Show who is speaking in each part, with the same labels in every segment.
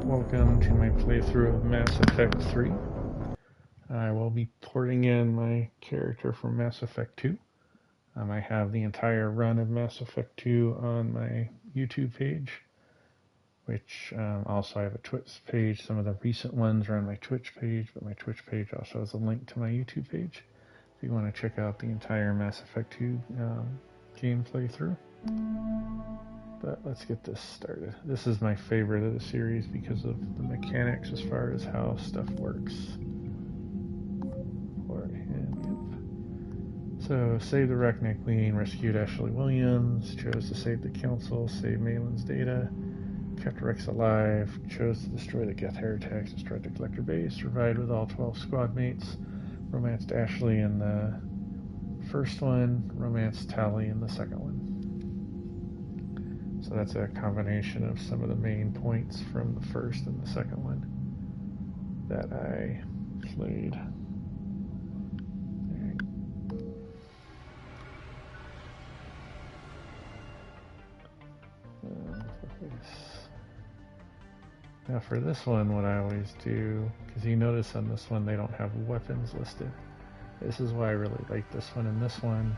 Speaker 1: welcome to my playthrough of Mass Effect 3. I will be porting in my character from Mass Effect 2. I have the entire run of Mass Effect 2 on my YouTube page, which also I have a Twitch page. Some of the recent ones are on my Twitch page, but my Twitch page also has a link to my YouTube page if you want to check out the entire Mass Effect 2 game playthrough. But let's get this started. This is my favorite of the series because of the mechanics as far as how stuff works. So, saved the Rachni Queen, rescued Ashley Williams, chose to save the Council, save Maelon's data, kept Wrex alive, chose to destroy the Geth Heretics, destroyed the Collector base, survived with all 12 squad mates, romanced Ashley in the first one, romanced Tali in the second one. So that's a combination of some of the main points from the first and the second one that I played. Now for this one, what I always do, because you notice on this one they don't have weapons listed. This is why I really like this one. In this one,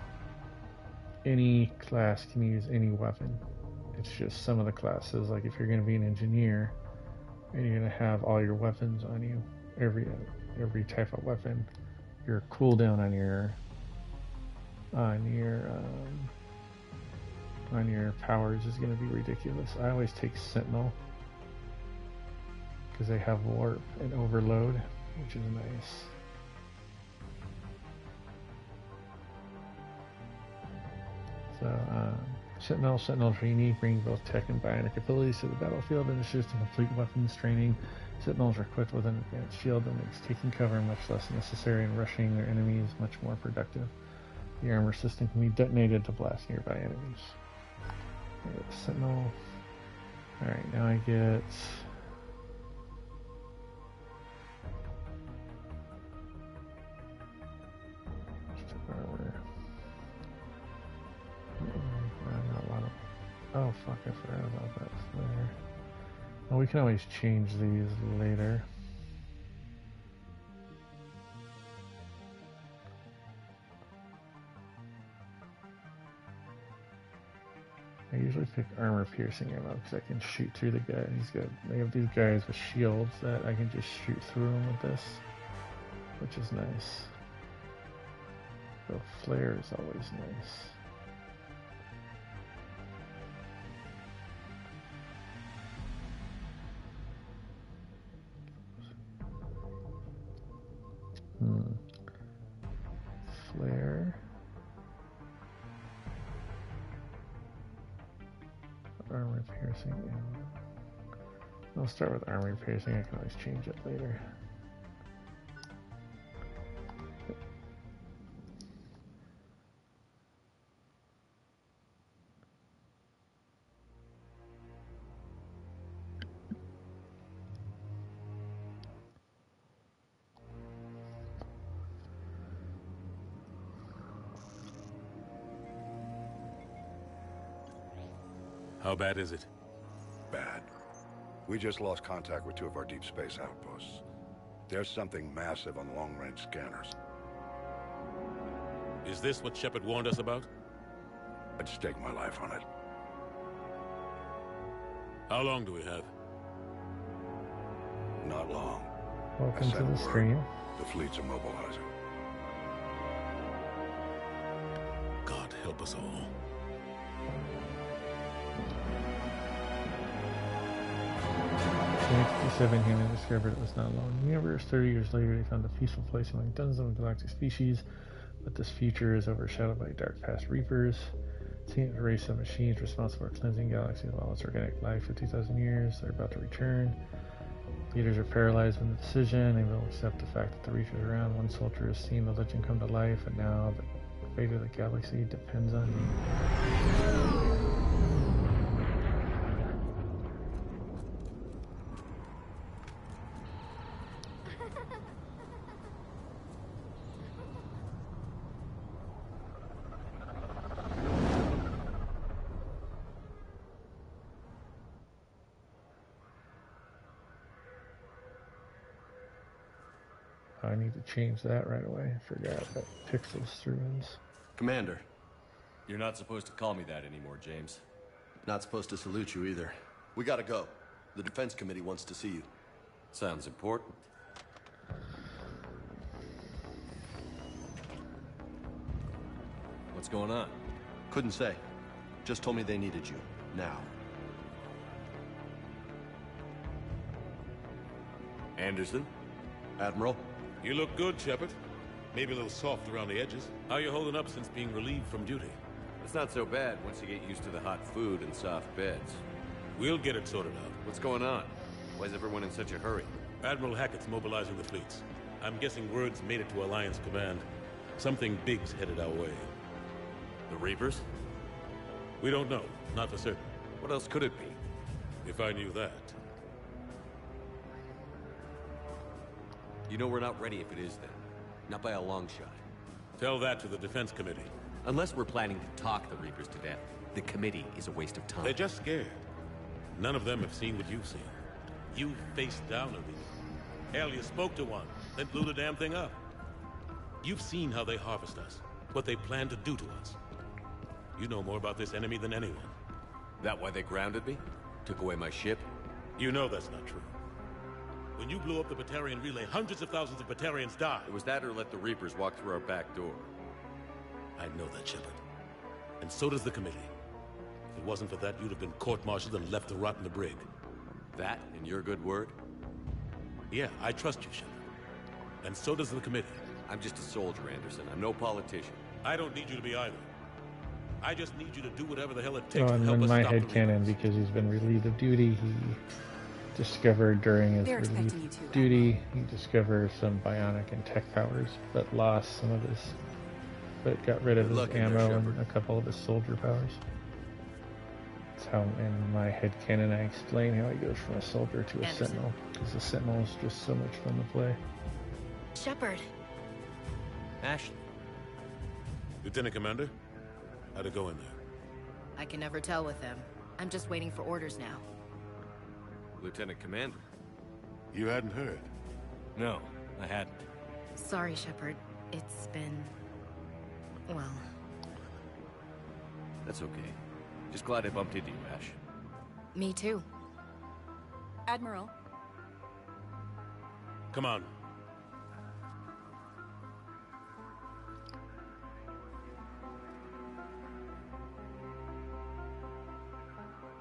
Speaker 1: any class can use any weapon. It's just some of the classes, like if you're going to be an engineer, and you're going to have all your weapons on you, every type of weapon, your cooldown on your powers is going to be ridiculous. I always take Sentinel because they have warp and overload, which is nice. So Sentinel trainee bring both tech and bionic abilities to the battlefield and assist in complete weapons training. Sentinels are equipped with an advanced shield that makes taking cover much less necessary and rushing their enemies much more productive. The armor system can be detonated to blast nearby enemies. Sentinel. Alright, now I get armor. Oh fuck, I forgot about that flare. Well, we can always change these later. I usually pick armor piercing ammo because I can shoot through the guy. They have these guys with shields that I can just shoot through them with this, which is nice. The flare is always nice. Flare. Armor piercing. I'll start with armor piercing. I can always change it later.
Speaker 2: How bad is it?
Speaker 3: Bad. We just lost contact with two of our deep space outposts. There's something massive on the long-range scanners.
Speaker 2: Is this what Sheperd warned us about?
Speaker 3: I'd stake my life on it.
Speaker 2: How long do we have?
Speaker 3: Not long.
Speaker 1: Welcome to the stream.
Speaker 3: The fleet's immobilizing.
Speaker 2: God help us all.
Speaker 1: In 1957, human discovered it was not alone. In the universe, 30 years later, they found a peaceful place among dozens of galactic species, but this future is overshadowed by dark past reapers. Seeing a race of machines responsible for cleansing galaxies of all its organic life for 2,000 years, they're about to return. Leaders are paralyzed with the decision. They will accept the fact that the Reach is around. One soldier has seen the legend come to life, and now the fate of the galaxy depends on me. need to change that right away. I forgot that pixels through ins.
Speaker 4: Commander. You're not supposed to call me that anymore, James.
Speaker 5: Not supposed to salute you either. We gotta go. The Defense Committee wants to see you.
Speaker 4: Sounds important. What's going on?
Speaker 5: Couldn't say. Just told me they needed you. Now.
Speaker 4: Anderson?
Speaker 5: Admiral?
Speaker 2: You look good, Sheperd. Maybe a little soft around the edges. How you holding up since being relieved from duty?
Speaker 4: It's not so bad once you get used to the hot food and soft beds.
Speaker 2: We'll get it sorted out.
Speaker 4: What's going on? Why is everyone in such a hurry?
Speaker 2: Admiral Hackett's mobilizing the fleets. I'm guessing word's made it to Alliance Command. Something big's headed our way.
Speaker 4: The Reapers?
Speaker 2: We don't know. Not for certain.
Speaker 4: What else could it be?
Speaker 2: If I knew that.
Speaker 4: You know we're not ready if it is then. Not by a long shot.
Speaker 2: Tell that to the Defense Committee.
Speaker 4: Unless we're planning to talk the Reapers to death, the committee is a waste of time.
Speaker 2: They're just scared. None of them have seen what you've seen. You faced down a Reaper. Hell, you spoke to one, then blew the damn thing up. You've seen how they harvest us, what they plan to do to us. You know more about this enemy than anyone.
Speaker 4: That why they grounded me? Took away my ship?
Speaker 2: You know that's not true. When you blew up the Batarian relay, hundreds of thousands of Batarians died.
Speaker 4: It was that or let the Reapers walk through our back door.
Speaker 2: I know that, Sheperd. And so does the committee. If it wasn't for that, you'd have been court-martialed and left to rot in the brig.
Speaker 4: That and your good word?
Speaker 2: Yeah, I trust you, Sheperd. And so does the committee.
Speaker 4: I'm just a soldier, Anderson. I'm no politician.
Speaker 2: I don't need you to be either. I just need you to do whatever the hell it takes
Speaker 1: Oh,
Speaker 2: to
Speaker 1: and
Speaker 2: help
Speaker 1: then
Speaker 2: us
Speaker 1: my
Speaker 2: stop the
Speaker 1: headcanon,
Speaker 2: Reapers.
Speaker 1: because he's been relieved of duty, he discovered during his
Speaker 6: They're expecting
Speaker 1: relief
Speaker 6: you to,
Speaker 1: duty, he discovered some bionic and tech powers, but lost some of his, but got rid of
Speaker 4: Good
Speaker 1: his
Speaker 4: luck in there,
Speaker 1: ammo and
Speaker 4: Sheperd.
Speaker 1: a couple of his soldier powers. That's how in my headcanon I explain how he goes from a soldier to a
Speaker 6: Anderson.
Speaker 1: sentinel, because the sentinel is just so much fun to play.
Speaker 6: Sheperd.
Speaker 4: Ashley.
Speaker 2: Lieutenant Commander, how'd it go in there?
Speaker 6: I can never tell with them. I'm just waiting for orders now.
Speaker 4: Lieutenant Commander.
Speaker 3: You hadn't heard?
Speaker 4: No, I hadn't.
Speaker 6: Sorry, Sheperd. It's been... well...
Speaker 4: That's okay. Just glad I bumped into you, Ash.
Speaker 6: Me too.
Speaker 7: Admiral,
Speaker 2: Come on.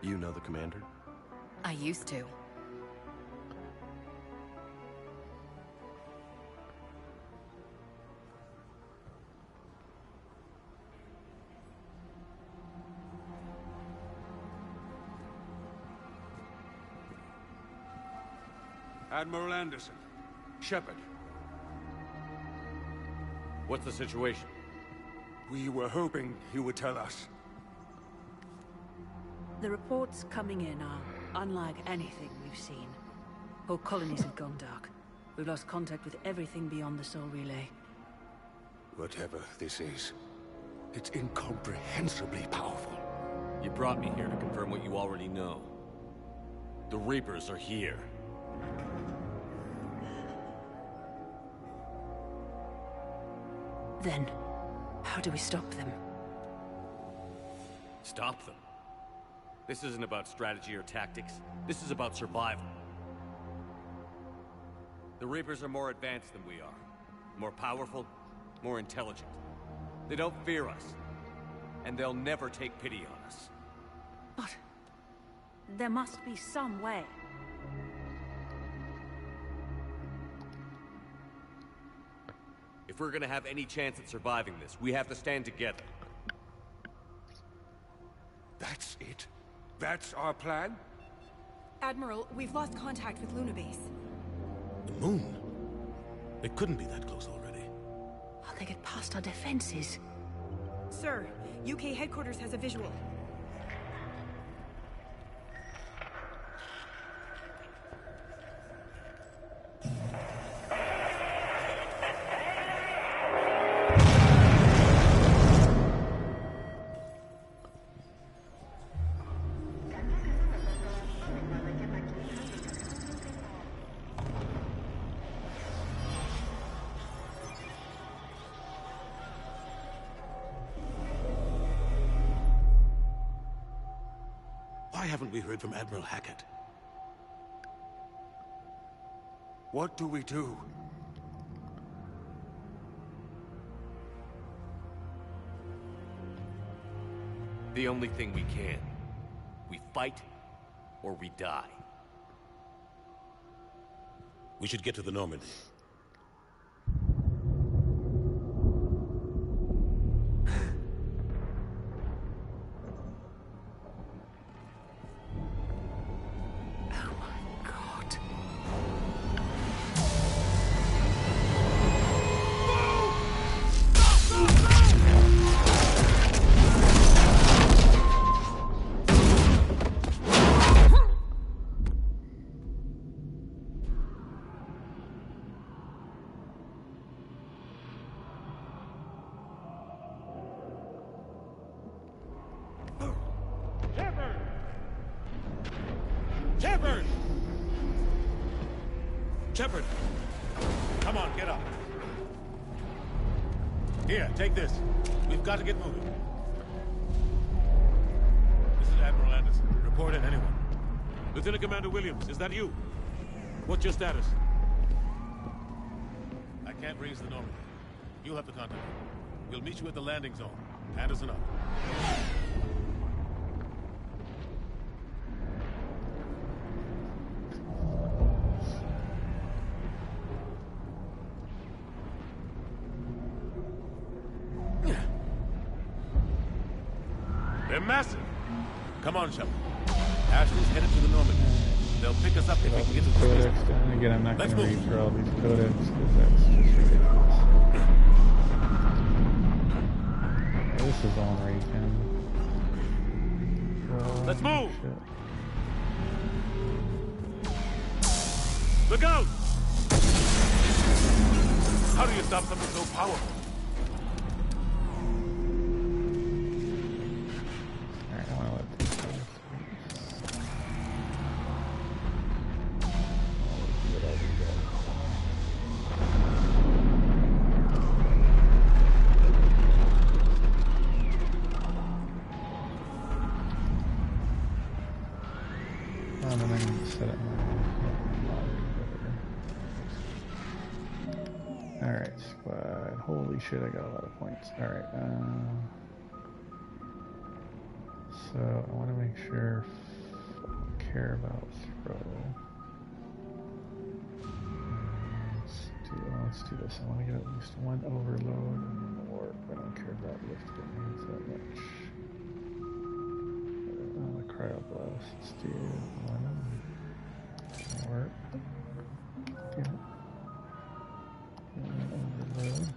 Speaker 5: You know the commander?
Speaker 6: I used to.
Speaker 3: Admiral Anderson. Sheperd.
Speaker 4: What's the situation?
Speaker 3: We were hoping you would tell us.
Speaker 7: the reports coming in are unlike anything we've seen. Whole colonies have gone dark. We've lost contact with everything beyond the Soul Relay.
Speaker 3: Whatever this is, it's incomprehensibly powerful.
Speaker 4: You brought me here to confirm what you already know. The Reapers are here.
Speaker 7: Then, how do we stop them?
Speaker 4: Stop them. This isn't about strategy or tactics. This is about survival. The Reapers are more advanced than we are. More powerful, more intelligent. They don't fear us. And they'll never take pity on us.
Speaker 7: But there must be some way.
Speaker 4: If we're gonna have any chance at surviving this, we have to stand together.
Speaker 3: That's it? That's our plan?
Speaker 8: Admiral, we've lost contact with Luna Base.
Speaker 2: The moon? It couldn't be that close already.
Speaker 7: How'd they get past our defenses?
Speaker 8: Sir, UK headquarters has a visual.
Speaker 2: Why haven't we heard from Admiral Hackett?
Speaker 4: What do we do? The only thing we can. We fight, or we die.
Speaker 2: We should get to the Normandy. Sheperd! Sheperd! Come on, get up. Here, take this. We've got to get moving. This is Admiral Anderson. Report in, anyone. Lieutenant Commander Williams, is that you? What's your status? I can't raise the Normandy. You'll have to contact me. We'll meet you at the landing zone. Anderson up. They're massive. Come on, Sheperd. Ashton's headed to the Normandy. They'll pick us up if we can get to the
Speaker 1: Codex
Speaker 2: space.
Speaker 1: down. Again, I'm not going
Speaker 2: Let's
Speaker 1: to
Speaker 2: move.
Speaker 1: read through all these codex because that's just ridiculous. Yeah, this is on Raycon.
Speaker 2: Let's move.
Speaker 1: Shit.
Speaker 2: Look out! How do you stop something so powerful?
Speaker 1: Alright, I want to let these guys leave. And then I need to set up my Alright, squad. Holy shit, I got a lot of points. Alright, so I want to make sure I don't care about throw. Let's do this. I want to get at least one overload and then the warp. I don't care about lift grenades that much. Cryoblast. Let's do one warp. Get it. And then overload.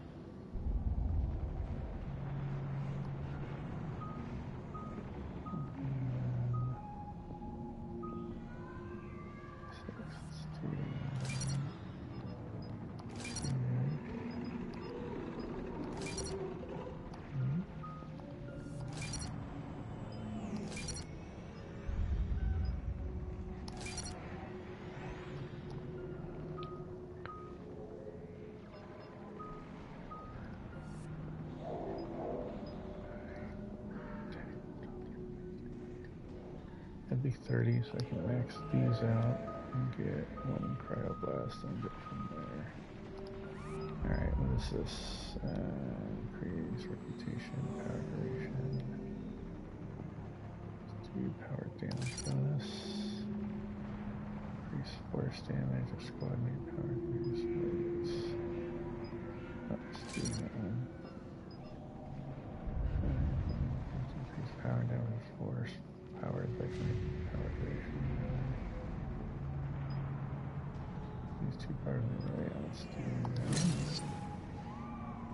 Speaker 1: That'd be 30, so I can max these out and get one cryoblast and get from there. Alright, what is this? Increase reputation, power duration. Let's do power damage bonus. Increase force damage or squad mate power damage. Let's do that one. Increase power damage force. Power effectively, power duration. These two powers in the way, let's do that.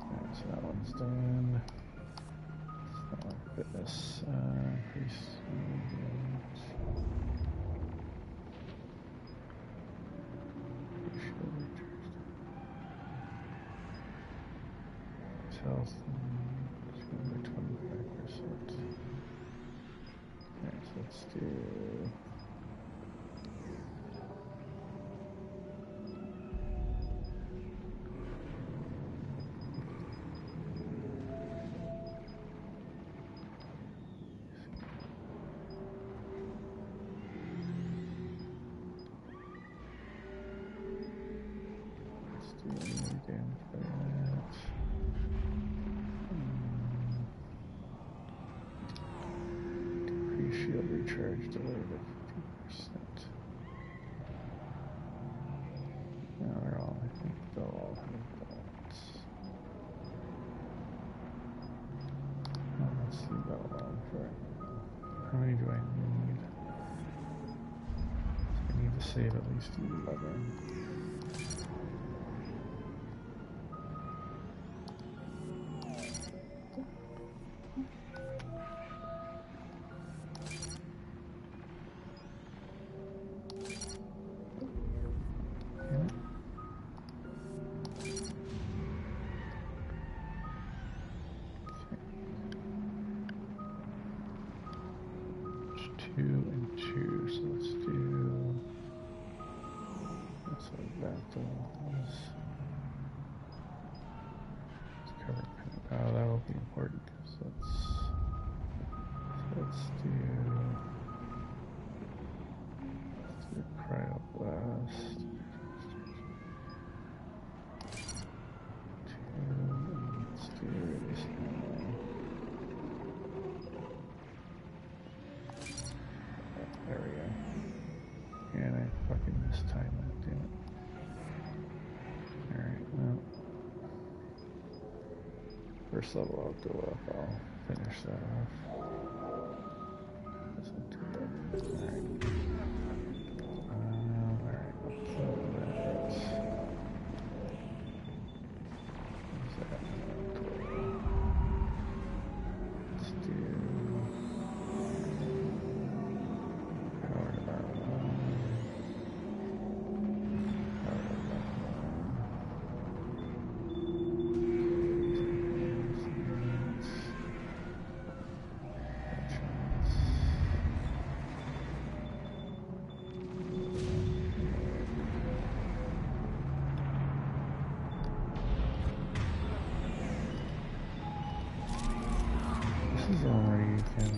Speaker 1: Alright, so that one's done. It's not like fitness. Increase damage. Health. It's going to be 25%. Alright, so let's do... do any damage by that. Decrease shield recharge delay by 50%. Now they're all, I think they'll all have that. Let's see about one for right now. How many do I need? I need to save at least 11. Oh, that will be important because let's do cryoblast. Let's do this now. There we go. And I fucking mistimed that, damn it. Alright, well. First level I'll go up, I'll finish that off. Doesn't do that. Alright. Alright, I'll kill that. What's that? Let's do power to Maelon. Power to This is one where you can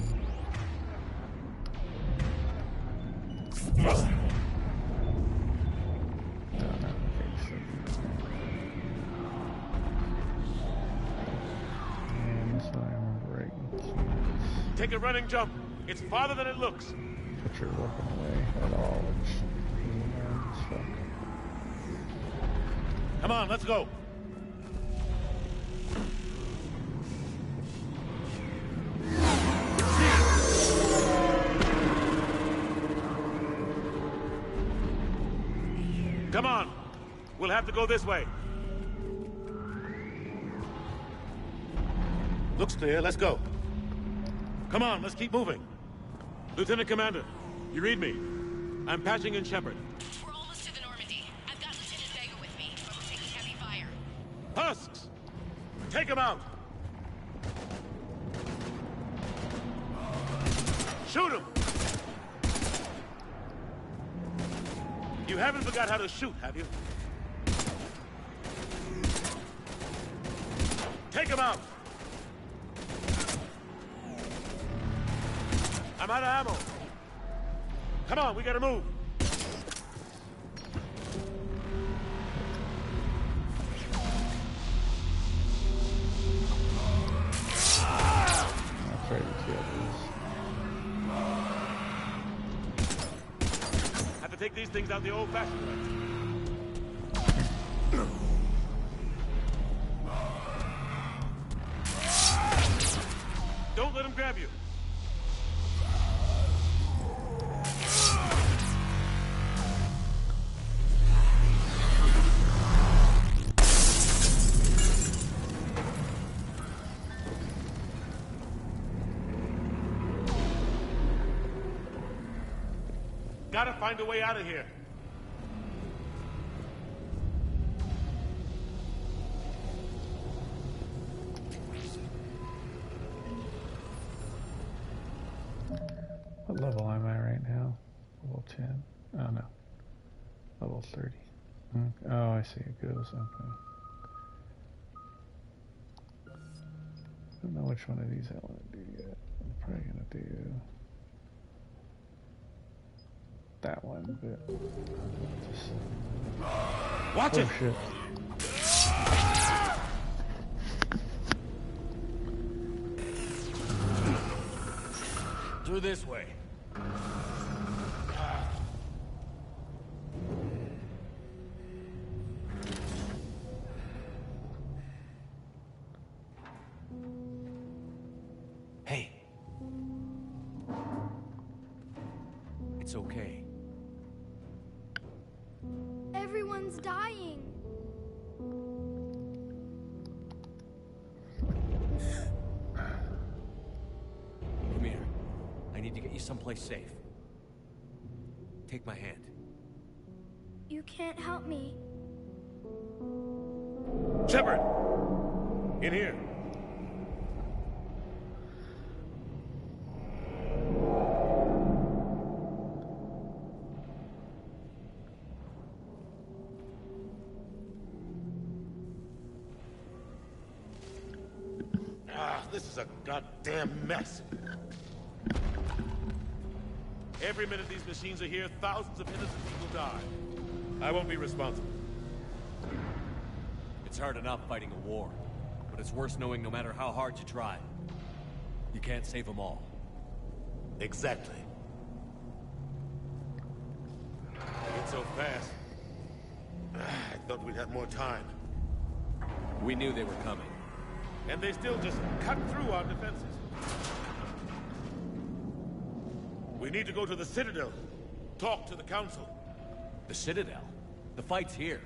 Speaker 2: Take a running jump. It's farther than it looks.
Speaker 1: Put your weapon away at all, which is annoying as fuck.
Speaker 2: Come on, let's go. Come on. We'll have to go this way. Looks clear. Let's go. Come on, let's keep moving. Lieutenant Commander, you read me? I'm patching in Sheperd.
Speaker 6: We're almost to the Normandy. I've got Lieutenant Vega with me, but we're taking heavy fire.
Speaker 2: Husks! Take him out! Shoot him! You haven't forgot how to shoot, have you? Take him out! I'm out of ammo. Come on, we gotta move.
Speaker 1: I'll try to kill
Speaker 2: Have to take these things out the old-fashioned way. Don't let him grab you. Gotta find a way out of here.
Speaker 1: What level am I right now? Level 10? Oh no. Level 30. Oh, I see. It goes. Okay. I don't know which one of these I want to do yet. I'm probably going to do that one, but just...
Speaker 2: Watch it!
Speaker 1: Oh shit.
Speaker 4: Through this way. Hey. It's okay.
Speaker 9: Everyone's dying.
Speaker 4: Come here. I need to get you someplace safe. Take my hand.
Speaker 9: You can't help me.
Speaker 2: Sheperd! In here. This is a goddamn mess. Every minute these machines are here, thousands of innocent people die. I won't be responsible.
Speaker 4: It's hard enough fighting a war, but it's worse knowing no matter how hard you try, you can't save them all.
Speaker 2: Exactly. It's so fast. I thought we'd have more time.
Speaker 4: We knew they were coming.
Speaker 2: And they still just cut through our defenses. We need to go to the Citadel. Talk to the Council.
Speaker 4: The Citadel? The fight's here.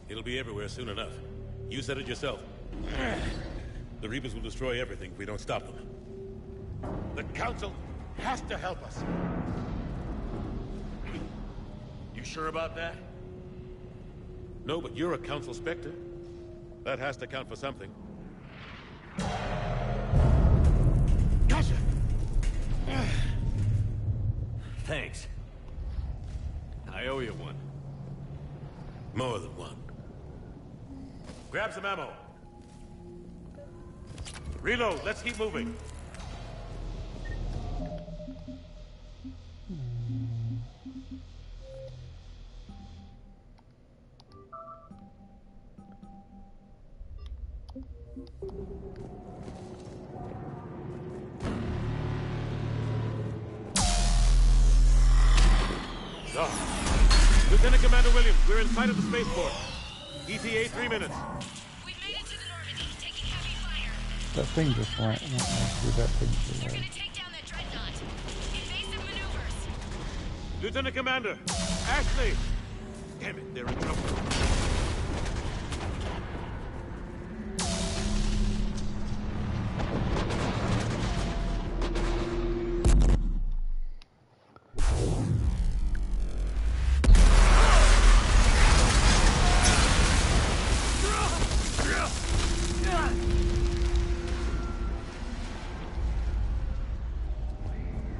Speaker 2: It'll be everywhere soon enough. You said it yourself. The Reapers will destroy everything if we don't stop them. The Council has to help us. You sure about that? No, but you're a Council Spectre. That has to count for something. Gotcha!
Speaker 4: Thanks. I owe you one.
Speaker 2: More than one. Grab some ammo. Reload, let's keep moving. Lieutenant Commander Williams, we're in sight of the spaceport. ETA 3 minutes.
Speaker 6: We've made it to the Normandy, taking heavy fire.
Speaker 1: That thing just went. I don't know who that thing
Speaker 6: We're
Speaker 1: was.
Speaker 6: gonna take down that dreadnought. Invasive maneuvers.
Speaker 2: Lieutenant Commander, Ashley! Damn it, they're in trouble.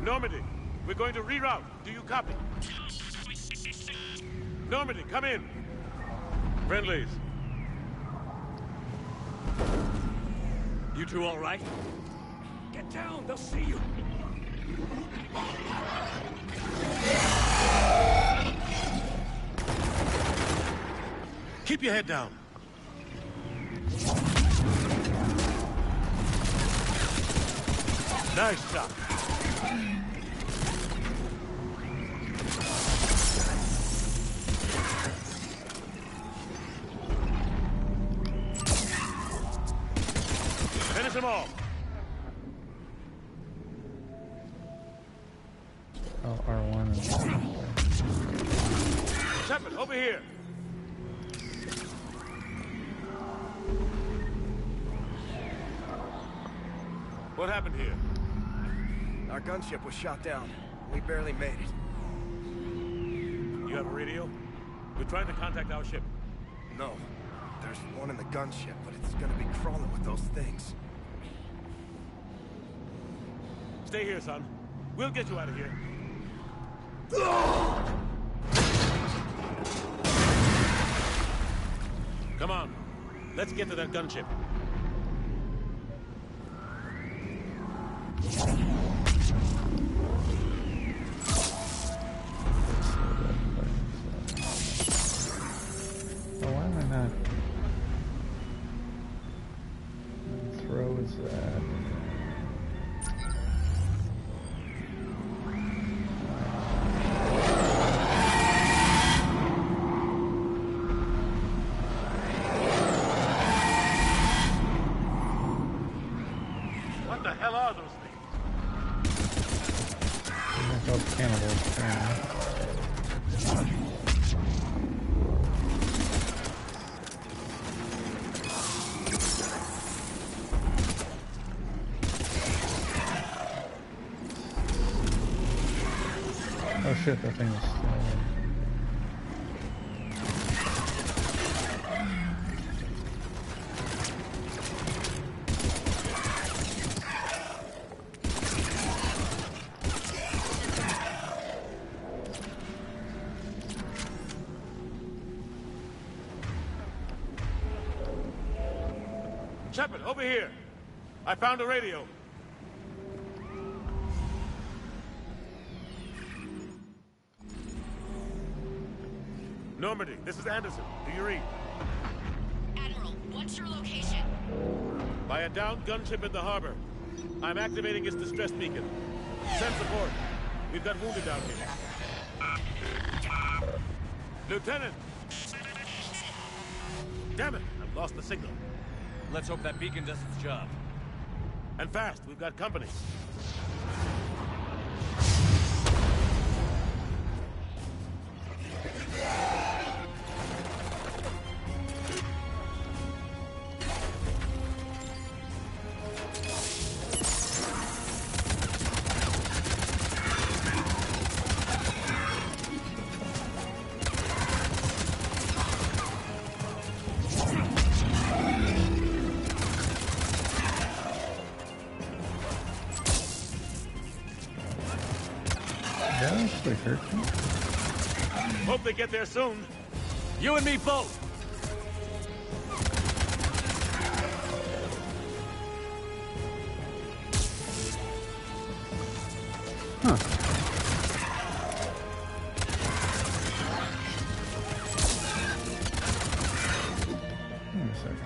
Speaker 2: Normandy, we're going to reroute. Do you copy? Normandy, come in. Friendlies.
Speaker 4: You two all right? Get down, they'll see you.
Speaker 2: Keep your head down. Nice shot. Finish them all.
Speaker 1: Oh, R1 is
Speaker 2: Sheperd, over here. What happened here?
Speaker 10: Our gunship was shot down. We barely made it.
Speaker 2: You have a radio? We're trying to contact our ship.
Speaker 10: No. There's one in the gunship, but it's gonna be crawling with those things.
Speaker 2: Stay here, son. We'll get you out of here. Come on. Let's get to that gunship.
Speaker 1: why am I not? Throw is that? of cannibals, apparently. Oh shit, that thing is still there.
Speaker 2: Sheperd, over here! I found a radio. Normandy, this is Anderson. Do you read?
Speaker 6: Admiral, what's your location?
Speaker 2: By a downed gunship in the harbor. I'm activating its distress beacon. Send support. We've got wounded down here. Lieutenant! Damn it! I've lost the signal.
Speaker 4: Let's hope that beacon does its job.
Speaker 2: And fast, we've got company.
Speaker 1: That actually hurt me.
Speaker 2: Hope they get there soon.
Speaker 4: You and me both!
Speaker 1: Huh. Wait a second.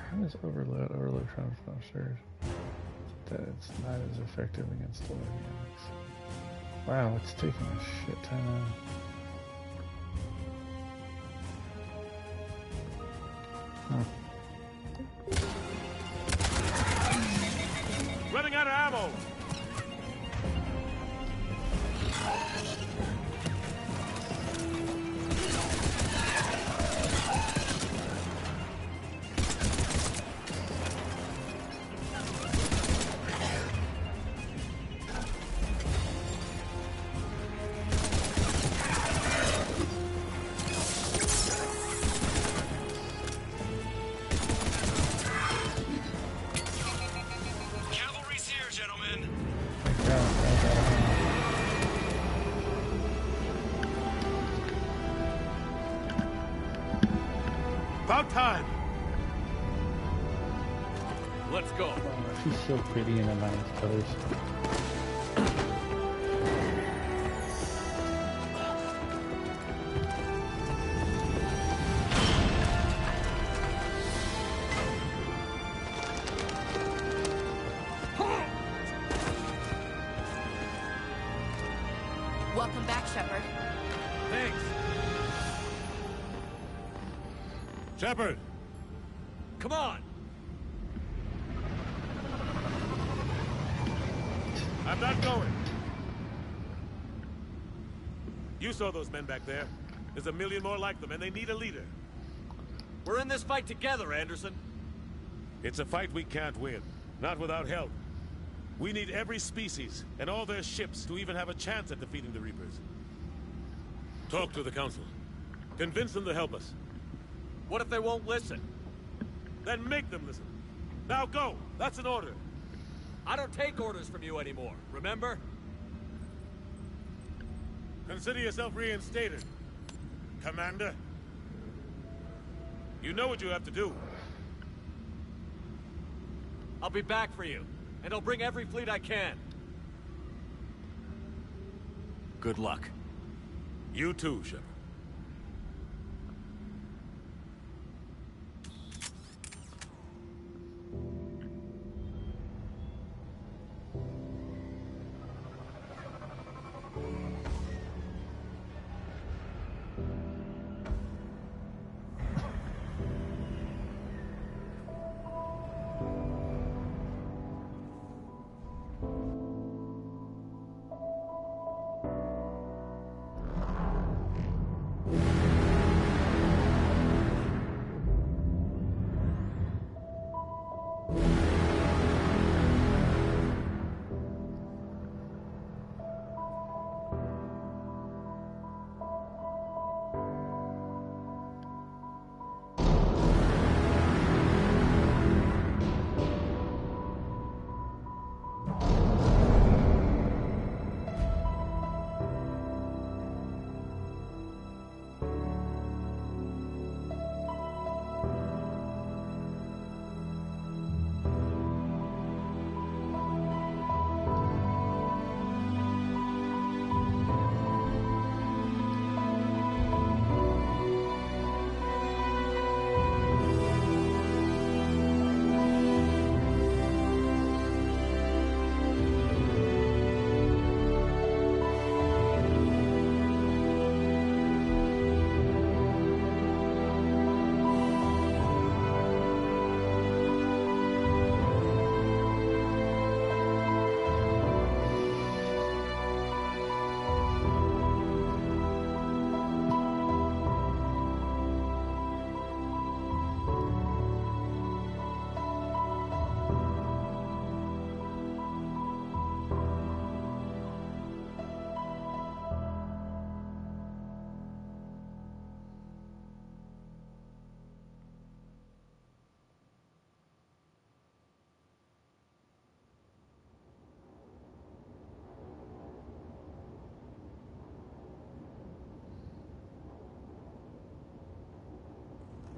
Speaker 1: How does overload transfer upstairs? That it's not as effective against the enemies. Wow, it's taking a shit ton of... Huh.
Speaker 2: Running out of ammo! About time!
Speaker 4: Let's go.
Speaker 1: Oh, she's so pretty in a nice colors.
Speaker 6: Welcome back, Sheperd.
Speaker 4: Thanks.
Speaker 2: Sheperd!
Speaker 4: Come on!
Speaker 2: I'm not going. You saw those men back there. There's a million more like them, and they need a leader.
Speaker 4: We're in this fight together, Anderson.
Speaker 2: It's a fight we can't win. Not without help. We need every species, and all their ships, to even have a chance at defeating the Reapers. Talk to the Council. Convince them to help us.
Speaker 4: What if they won't listen?
Speaker 2: Then make them listen. Now go! That's an order.
Speaker 4: I don't take orders from you anymore, remember?
Speaker 2: Consider yourself reinstated, Commander. You know what you have to do.
Speaker 4: I'll be back for you, and I'll bring every fleet I can. Good luck.
Speaker 2: You too, Sheperd.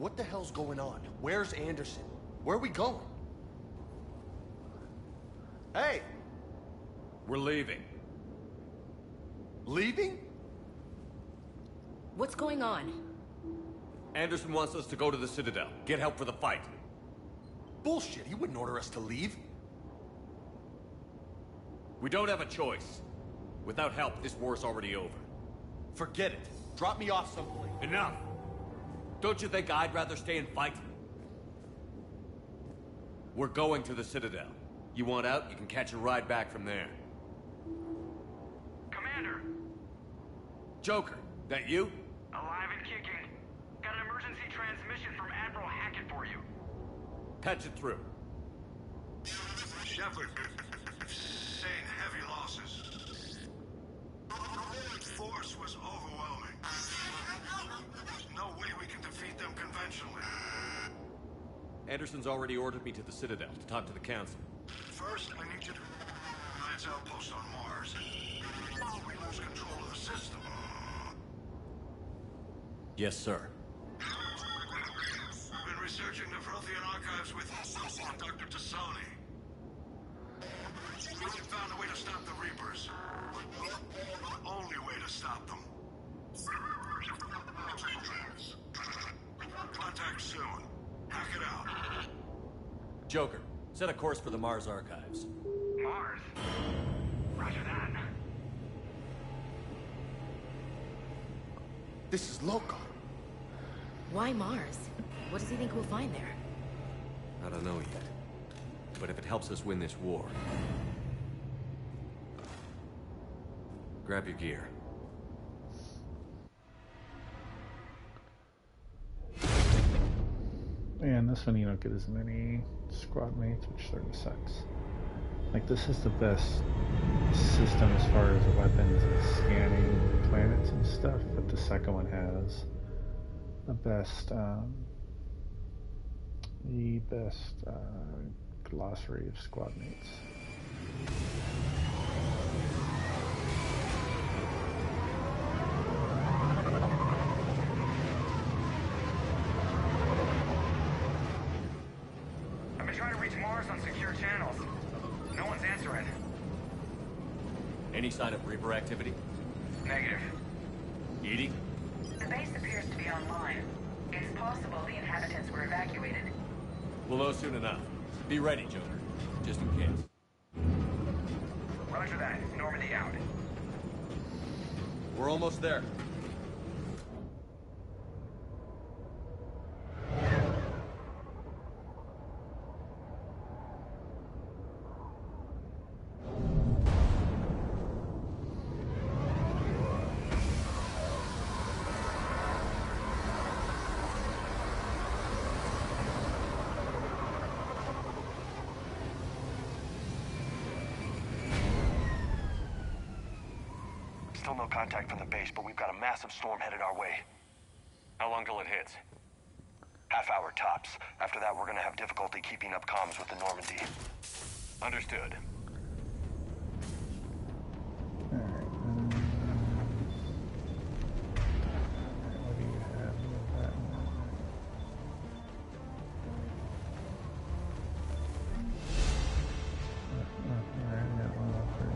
Speaker 5: What the hell's going on? Where's Anderson? Where are we going? Hey!
Speaker 4: We're leaving.
Speaker 5: Leaving?
Speaker 6: What's going on?
Speaker 4: Anderson wants us to go to the Citadel. Get help for the fight.
Speaker 5: Bullshit, he wouldn't order us to leave.
Speaker 4: We don't have a choice. Without help, this war's already over.
Speaker 5: Forget it. Drop me off someplace.
Speaker 4: Enough! Don't you think I'd rather stay and fight? We're going to the Citadel. You want out, you can catch a ride back from there.
Speaker 11: Commander!
Speaker 4: Joker, that you?
Speaker 11: Alive and kicking. Got an emergency transmission from Admiral Hackett for you.
Speaker 4: Patch it through.
Speaker 3: Sheperd, saying heavy losses. The force was overwhelming. There's no way we can defeat them conventionally.
Speaker 4: Anderson's already ordered me to the Citadel to talk to the Council.
Speaker 3: First, I need you to Lance outpost on Mars. We lose control of the system.
Speaker 4: Yes, sir.
Speaker 3: I've been researching the Prothean archives with Dr. Tassoni. We found a way to stop the Reapers. The only way to stop them. Contact soon. Hack it out.
Speaker 4: Joker, set a course for the Mars archives.
Speaker 11: Mars? Roger that.
Speaker 5: This is loco.
Speaker 6: Why Mars? What does he think we'll find there?
Speaker 4: I don't know yet. But if it helps us win this war... Grab your gear.
Speaker 1: And this one you don't get as many squad mates, which sort of sucks. Like, this is the best system as far as weapons and scanning planets and stuff, but the second one has the best glossary of squad mates.
Speaker 11: I've been trying to reach Mars on secure channels. No one's answering.
Speaker 4: Any sign of Reaper activity?
Speaker 11: Negative.
Speaker 4: Edie?
Speaker 12: The base appears to be online. It's possible the inhabitants were evacuated.
Speaker 4: We'll know soon enough. Be ready, Joker. Just in case.
Speaker 11: Roger that. Normandy out.
Speaker 4: We're almost there.
Speaker 10: Still no contact from the base, but we've got a massive storm headed our way.
Speaker 4: How long till it hits?
Speaker 10: Half hour tops. After that, we're gonna have difficulty keeping up comms with the Normandy.
Speaker 4: Understood.
Speaker 1: Alright, what do you have with that one? Alright, I got one up for you.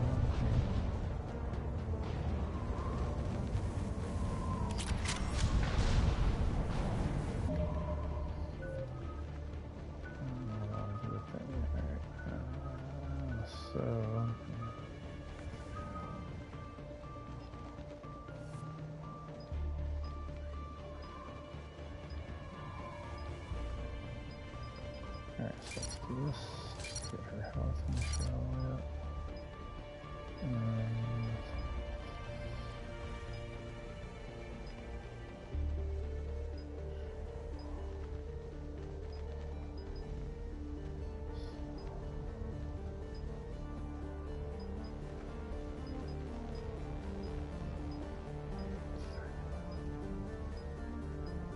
Speaker 1: Alright, so let's do this. Get her health and show up.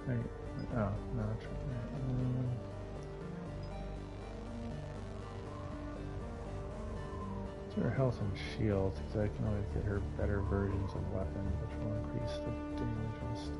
Speaker 1: Wait, oh, no, it's her health and shield, because I can always get her better versions of weapons, which will increase the damage and stuff.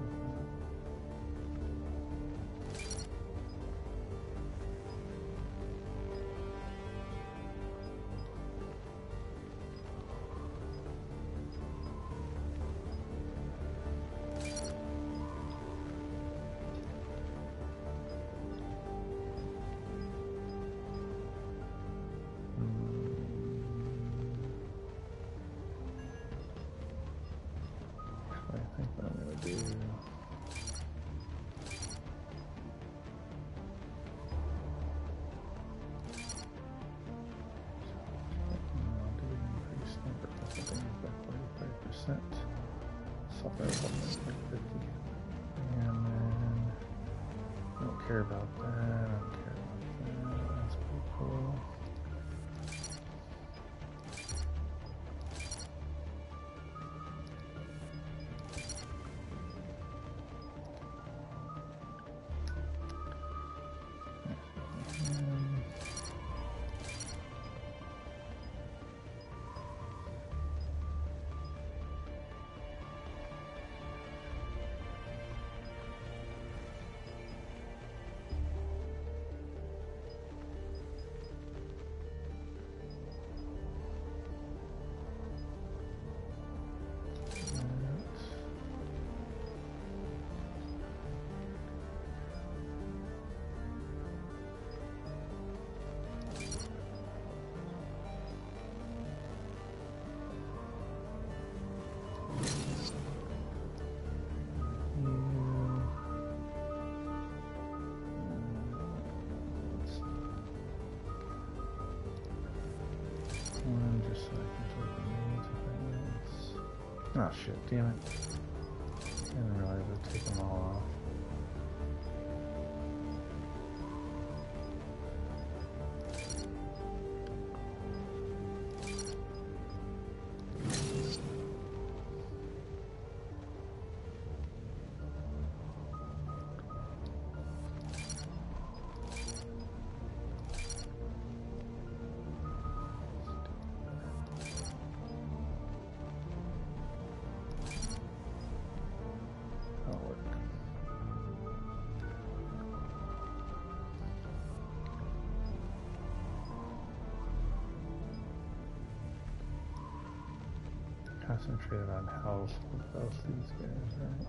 Speaker 1: things by 45%. Self-rifle by 50. And then I don't care about that. I don't care about that. That's pretty cool. Oh shit, damn it. I didn't realize I'd take them all off. Concentrated on health with both these guys, right?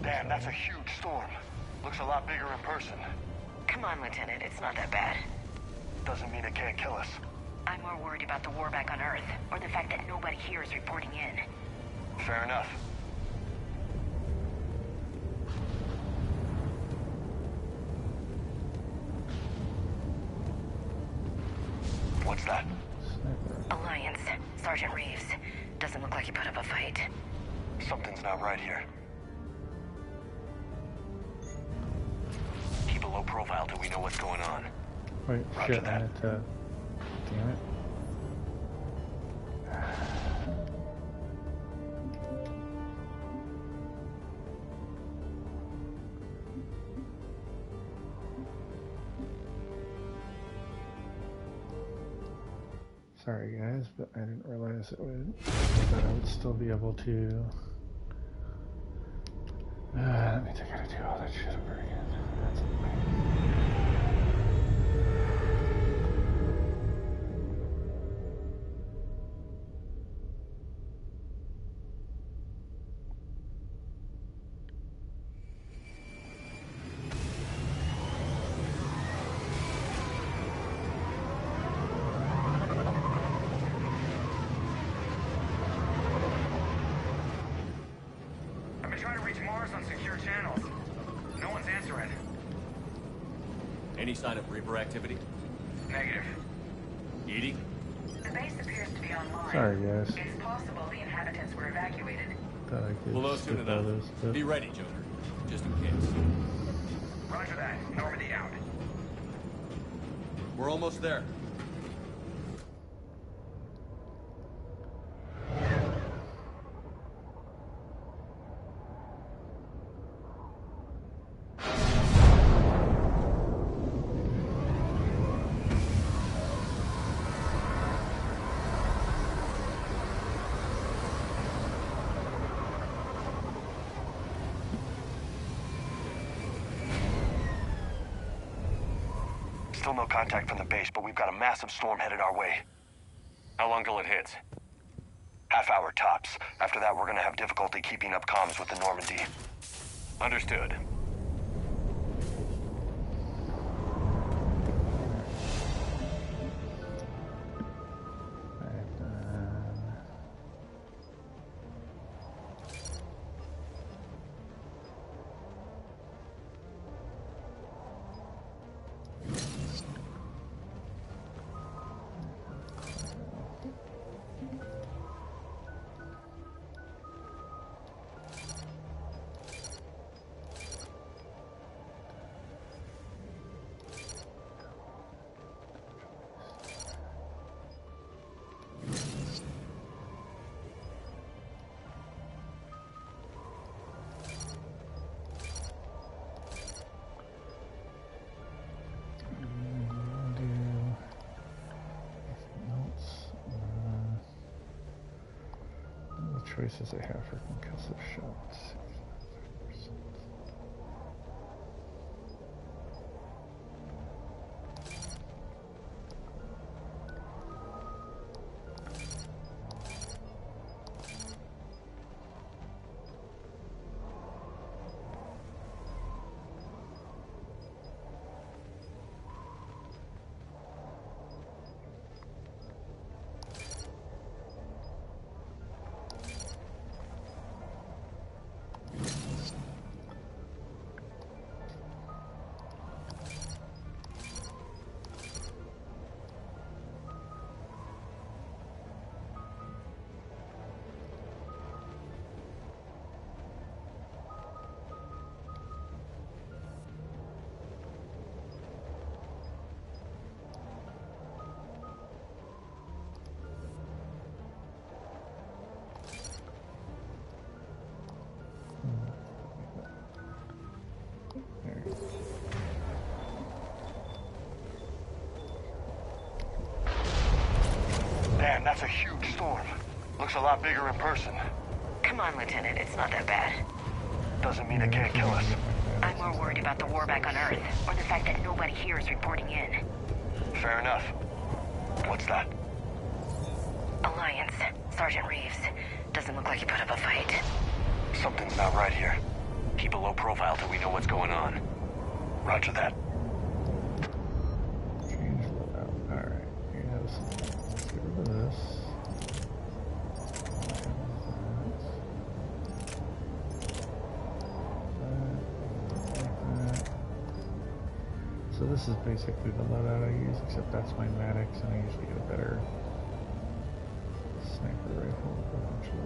Speaker 10: Damn, that's a huge storm. Looks a lot bigger in person.
Speaker 12: Come on, Lieutenant, it's not that bad.
Speaker 10: Doesn't mean it can't kill us.
Speaker 12: I'm more worried about the war back on Earth, or the fact that nobody here is reporting in.
Speaker 10: Fair enough. What's that?
Speaker 12: Alliance. Sergeant Reeves. Doesn't look like he put up a fight.
Speaker 10: Something's not right here. Keep a low profile till we know what's going on.
Speaker 1: Wait,
Speaker 10: Roger
Speaker 1: shit,
Speaker 10: that.
Speaker 1: damn it. Sorry guys, but I didn't realize that I would still be able to. That means I gotta do all that shit over again. That's
Speaker 4: Any sign of Reaper activity?
Speaker 11: Negative.
Speaker 4: Edie?
Speaker 12: The base appears to be online.
Speaker 1: Sorry, guys.
Speaker 12: It's possible the inhabitants were evacuated.
Speaker 1: Thought I could
Speaker 4: We'll know soon
Speaker 1: skip
Speaker 4: enough.
Speaker 1: all this, but
Speaker 4: Be ready, Joker. Just in case.
Speaker 11: Roger that. Normandy out.
Speaker 4: We're almost there.
Speaker 10: Still no contact from the base, but we've got a massive storm headed our way.
Speaker 4: How long till it hits?
Speaker 10: Half hour tops. After that, we're gonna have difficulty keeping up comms with the Normandy.
Speaker 4: Understood.
Speaker 1: Choices I have for concussive shots.
Speaker 10: Man, that's a huge storm. Looks a lot bigger in person.
Speaker 12: Come on, Lieutenant, it's not that bad.
Speaker 10: Doesn't mean it can't kill us.
Speaker 12: I'm more worried about the war back on Earth, or the fact that nobody here is reporting in.
Speaker 10: Fair enough. What's that?
Speaker 12: Alliance. Sergeant Reeves. Doesn't look like he put up a fight.
Speaker 10: Something's not right here.
Speaker 4: Keep a low profile till we know what's going on.
Speaker 10: Roger that.
Speaker 1: Change loadout. Alright, yes. Let's get rid of this. So this is basically the loadout I use, except that's my Maddox, and I usually get a better sniper rifle eventually.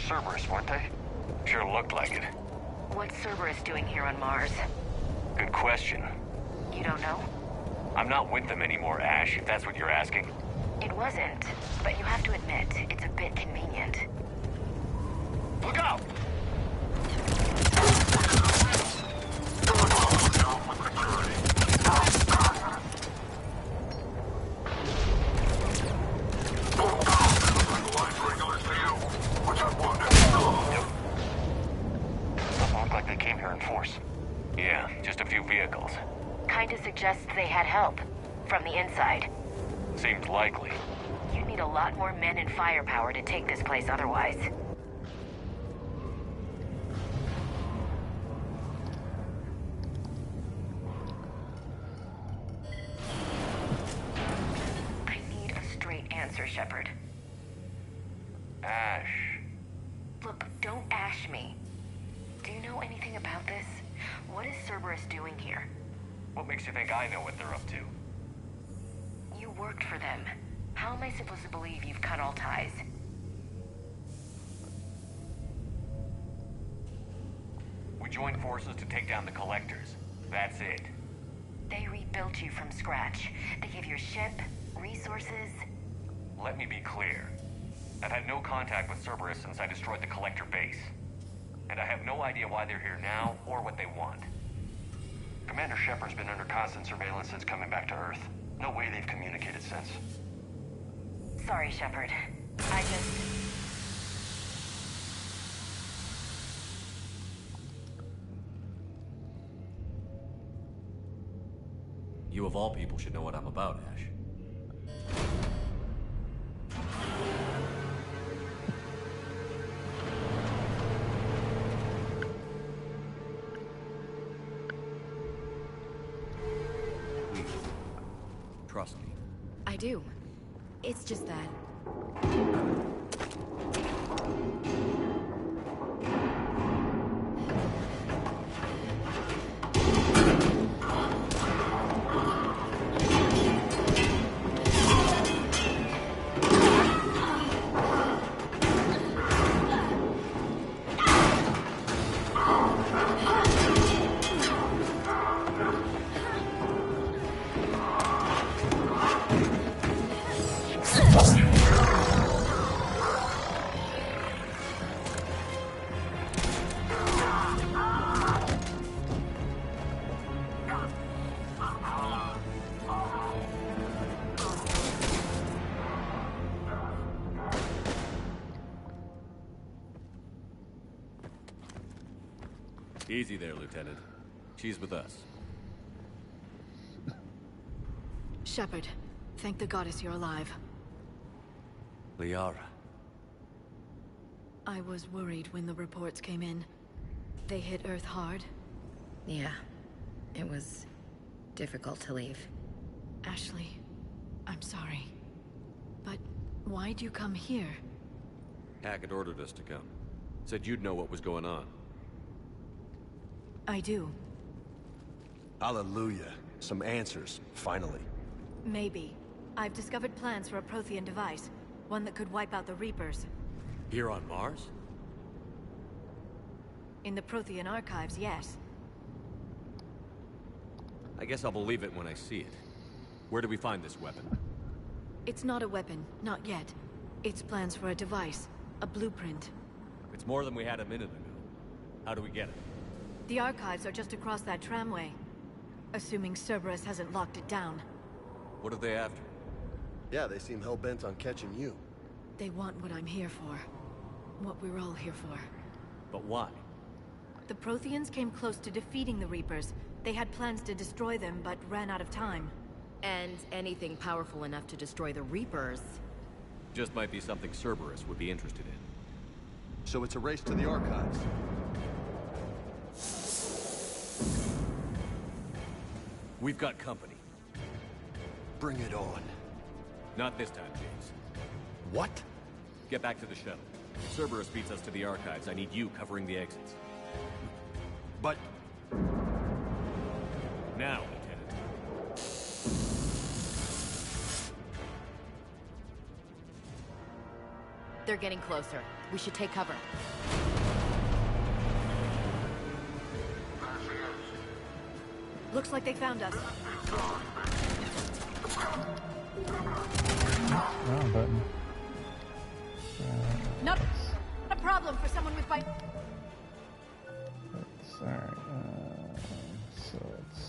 Speaker 10: Cerberus, weren't they?
Speaker 4: Sure looked like it.
Speaker 12: What's Cerberus doing here on Mars?
Speaker 4: Good question.
Speaker 12: You don't know?
Speaker 4: I'm not with them anymore, Ash, if that's what you're asking.
Speaker 12: It wasn't, but you have to admit, it's a bit convenient.
Speaker 10: Look out!
Speaker 4: Yeah, just a few vehicles.
Speaker 12: Kinda suggests they had help. from the inside.
Speaker 11: Seems likely.
Speaker 12: You need a lot more men and firepower to take this place otherwise. I need a straight answer, Sheperd.
Speaker 11: Ash.
Speaker 12: Look, don't ash me. Do you know anything about this? What is Cerberus doing here?
Speaker 11: What makes you think I know what they're up to?
Speaker 12: You worked for them. How am I supposed to believe you've cut all ties?
Speaker 11: We joined forces to take down the Collectors. That's it.
Speaker 12: They rebuilt you from scratch. They gave you a ship, resources.
Speaker 11: Let me be clear. I've had no contact with Cerberus since I destroyed the Collector base. And I have no idea why they're here now or what they want. Commander Shepard's been under constant surveillance since coming back to Earth. No way they've communicated since.
Speaker 12: Sorry, Sheperd. I just...
Speaker 4: You of all people should know what I'm about, Ash. Please, trust me.
Speaker 13: I do. It's just that...
Speaker 4: Easy there, Lieutenant. She's with us.
Speaker 13: Sheperd, thank the goddess you're alive.
Speaker 4: Liara.
Speaker 13: I was worried when the reports came in. They hit Earth hard.
Speaker 14: Yeah. It was difficult to leave.
Speaker 13: Ashley, I'm sorry. But why'd you come here?
Speaker 4: Hackett ordered us to come. Said you'd know what was going on.
Speaker 13: I do.
Speaker 5: Hallelujah. Some answers, finally.
Speaker 13: Maybe. I've discovered plans for a Prothean device. One that could wipe out the Reapers.
Speaker 4: Here on Mars?
Speaker 13: In the Prothean archives, yes.
Speaker 4: I guess I'll believe it when I see it. Where do we find this weapon?
Speaker 13: It's not a weapon, not yet. It's plans for a device. A blueprint.
Speaker 4: It's more than we had a minute ago. How do we get it?
Speaker 13: The archives are just across that tramway. Assuming Cerberus hasn't locked it down.
Speaker 4: What are they after?
Speaker 5: Yeah, they seem hell-bent on catching you.
Speaker 13: They want what I'm here for. What we're all here for.
Speaker 4: But why?
Speaker 13: The Protheans came close to defeating the Reapers. They had plans to destroy them, but ran out of time.
Speaker 14: And anything powerful enough to destroy the Reapers.
Speaker 4: Just might be something Cerberus would be interested in.
Speaker 5: So it's a race to the archives.
Speaker 4: We've got company.
Speaker 5: Bring it on.
Speaker 4: Not this time, James.
Speaker 5: What?
Speaker 4: Get back to the shuttle. If Cerberus beats us to the archives, I need you covering the exits.
Speaker 5: But...
Speaker 4: Now, Lieutenant.
Speaker 14: They're getting closer. We should take cover.
Speaker 13: Looks like they found us.
Speaker 1: Wrong button.
Speaker 13: Not a problem for someone with bite.
Speaker 1: Alright, so it's...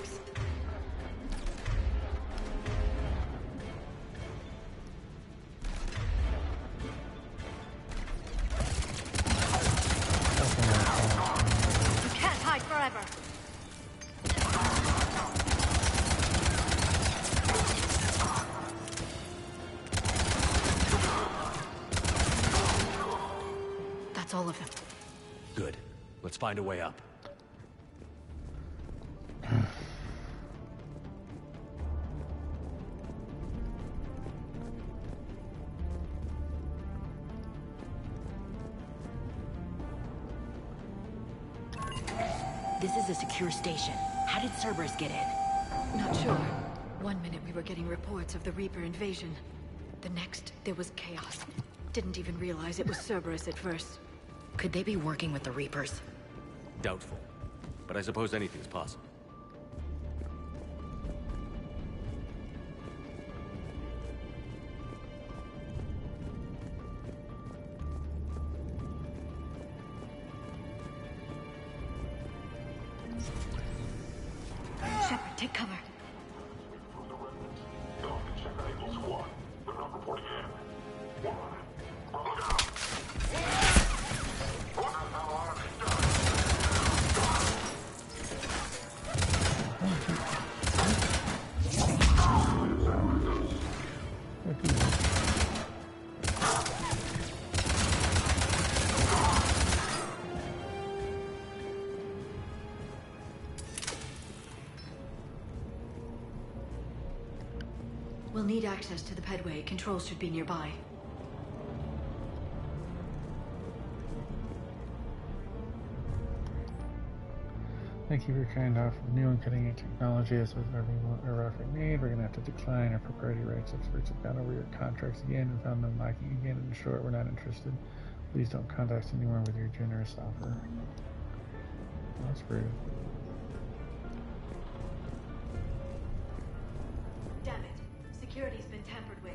Speaker 13: Wrex. You can't hide forever. That's all of them.
Speaker 4: Good. Let's find a way up.
Speaker 12: This is a secure station. How did Cerberus get in?
Speaker 13: Not sure. One minute we were getting reports of the Reaper invasion. The next, there was chaos. Didn't even realize it was Cerberus at first.
Speaker 12: Could they be working with the Reapers?
Speaker 4: Doubtful. But I suppose anything's possible.
Speaker 13: Sheperd, take cover. We'll need access to the pedway. Controls should be nearby.
Speaker 1: Thank you for your kind offer of new and cutting-edge technology. As with every offer made, we're going to have to decline our propriety rights. Experts have gone over your contracts again and found them lacking again. In short, we're not interested. Please don't contact us anymore with your generous offer. That's rude.
Speaker 13: Damn it. Security's been tampered with.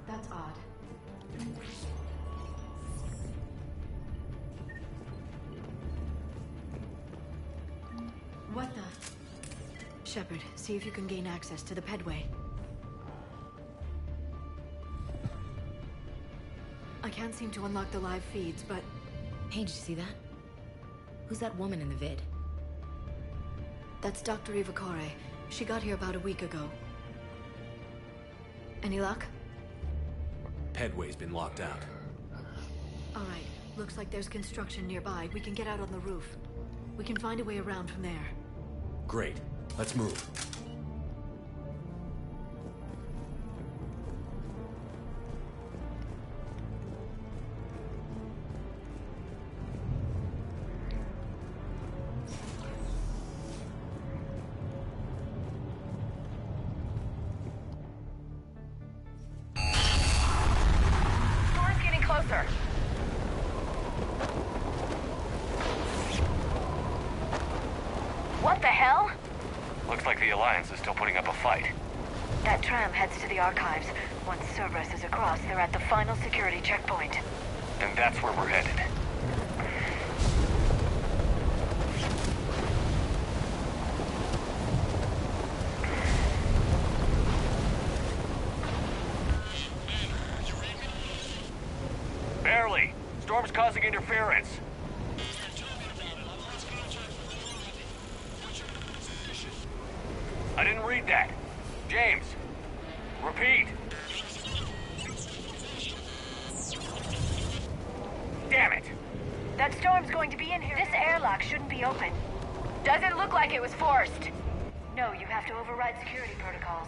Speaker 13: That's odd. What the? Sheperd, see if you can gain access to the pedway. I can't seem to unlock the live feeds, but...
Speaker 12: Hey, did you see that? Who's that woman in the vid?
Speaker 13: That's Dr. Ivakare. She got here about a week ago. Any luck?
Speaker 4: Pedway's been locked out.
Speaker 13: All right. Looks like there's construction nearby. We can get out on the roof. We can find a way around from there.
Speaker 4: Great. Let's move.
Speaker 12: What the hell?
Speaker 11: Looks like the Alliance is still putting up a fight.
Speaker 13: That tram heads to the archives. Once Cerberus is across, they're at the final security checkpoint.
Speaker 11: And that's where we're headed. Barely. Storm's causing interference. I didn't read that. James, repeat. Damn it.
Speaker 13: That storm's going to be in here. This airlock shouldn't be open.
Speaker 6: Doesn't look like it was forced.
Speaker 13: No, you have to override security protocols.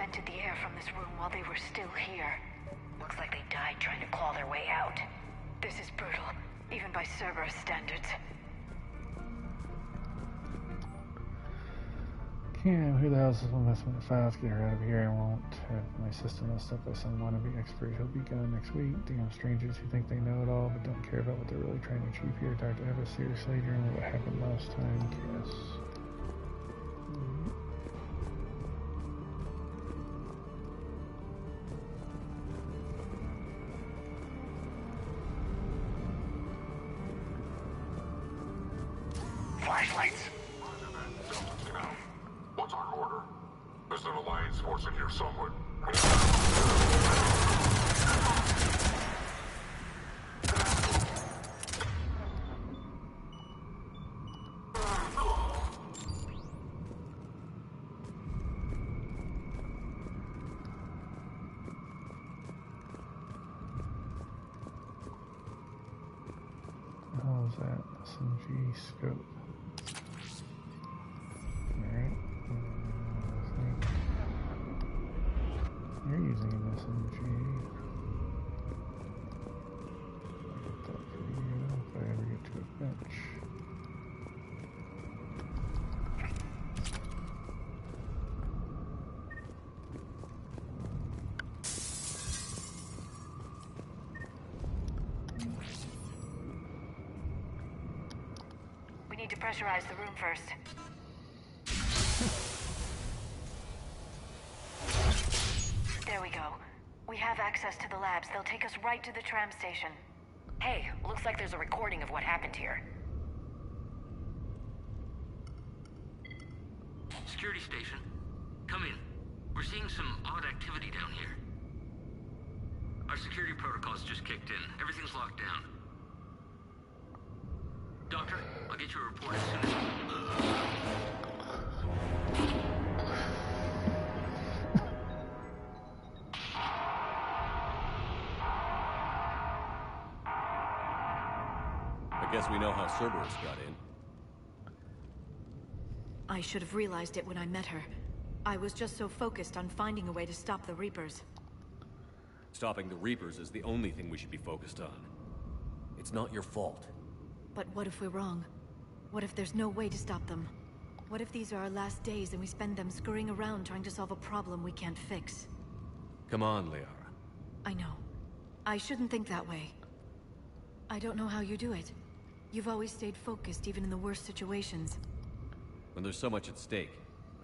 Speaker 12: vented the air from this room while they were still here. Looks like they died trying to claw their way out. This is brutal, even by Cerberus standards.
Speaker 1: Yeah, who the hell's messing with the files? Get her out of here. I won't have my system messed up by some wannabe expert. He'll be gone next week. Damn strangers who think they know it all but don't care about what they're really trying to achieve here. Dr. Eva, seriously, do you remember what happened last time? Yes.
Speaker 15: Flashlights. What's our order? There's an Alliance force in here somewhere.
Speaker 1: How's that? SMG scope. Alright. You're using an SMG. I'll get that for you if I ever get to a bench.
Speaker 12: We need to pressurize the room first. There we go. We have access to the labs. They'll take us right to the tram station.
Speaker 6: Hey, looks like there's a recording of what happened here.
Speaker 16: Security station. Come in. We're seeing some odd activity down here. Our security protocols just kicked in. Everything's locked down. Doctor, I'll get you a report as soon as...
Speaker 4: I guess we know how Cerberus got in.
Speaker 13: I should have realized it when I met her. I was just so focused on finding a way to stop the Reapers.
Speaker 4: Stopping the Reapers is the only thing we should be focused on. It's not your fault.
Speaker 13: But what if we're wrong? What if there's no way to stop them? What if these are our last days and we spend them scurrying around trying to solve a problem we can't fix?
Speaker 4: Come on, Liara.
Speaker 13: I know. I shouldn't think that way. I don't know how you do it. You've always stayed focused even in the worst situations.
Speaker 4: When there's so much at stake,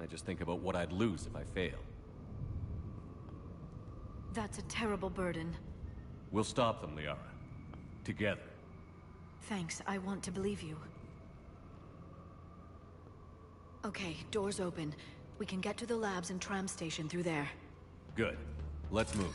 Speaker 4: I just think about what I'd lose if I fail.
Speaker 13: That's a terrible burden.
Speaker 4: We'll stop them, Liara. Together.
Speaker 13: Thanks, I want to believe you. Okay, doors open. We can get to the labs and tram station through there.
Speaker 4: Good. Let's move.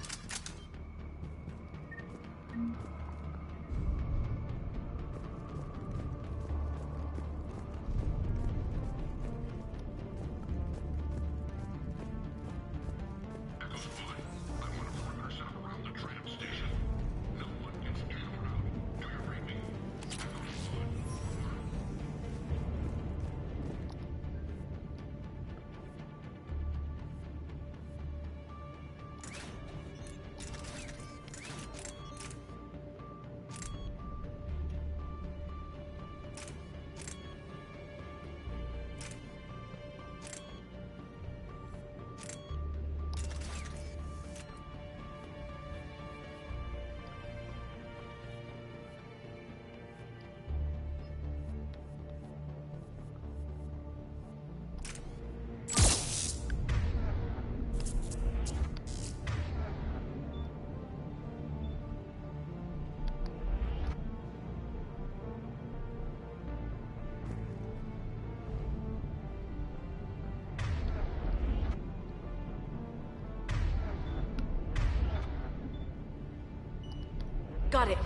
Speaker 13: Got it.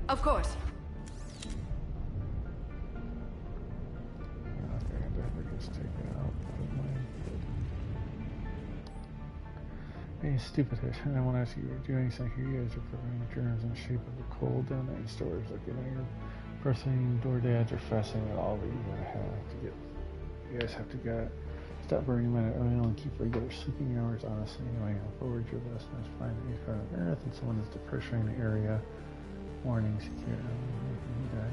Speaker 13: Of course.
Speaker 1: Okay, I definitely just take it out. Hey, stupid hit. I want to ask you, you're doing something here. You guys are preventing germs in the shape of a cold down there in stores. Looking at your person door dads are fastening it all, but you guys have to get Stop burning amount of oil and keep regular sleeping hours. Honestly, anyway, I'll forward your list and find that you're on Earth and someone is depressuring the area. Warning, secure. You guys.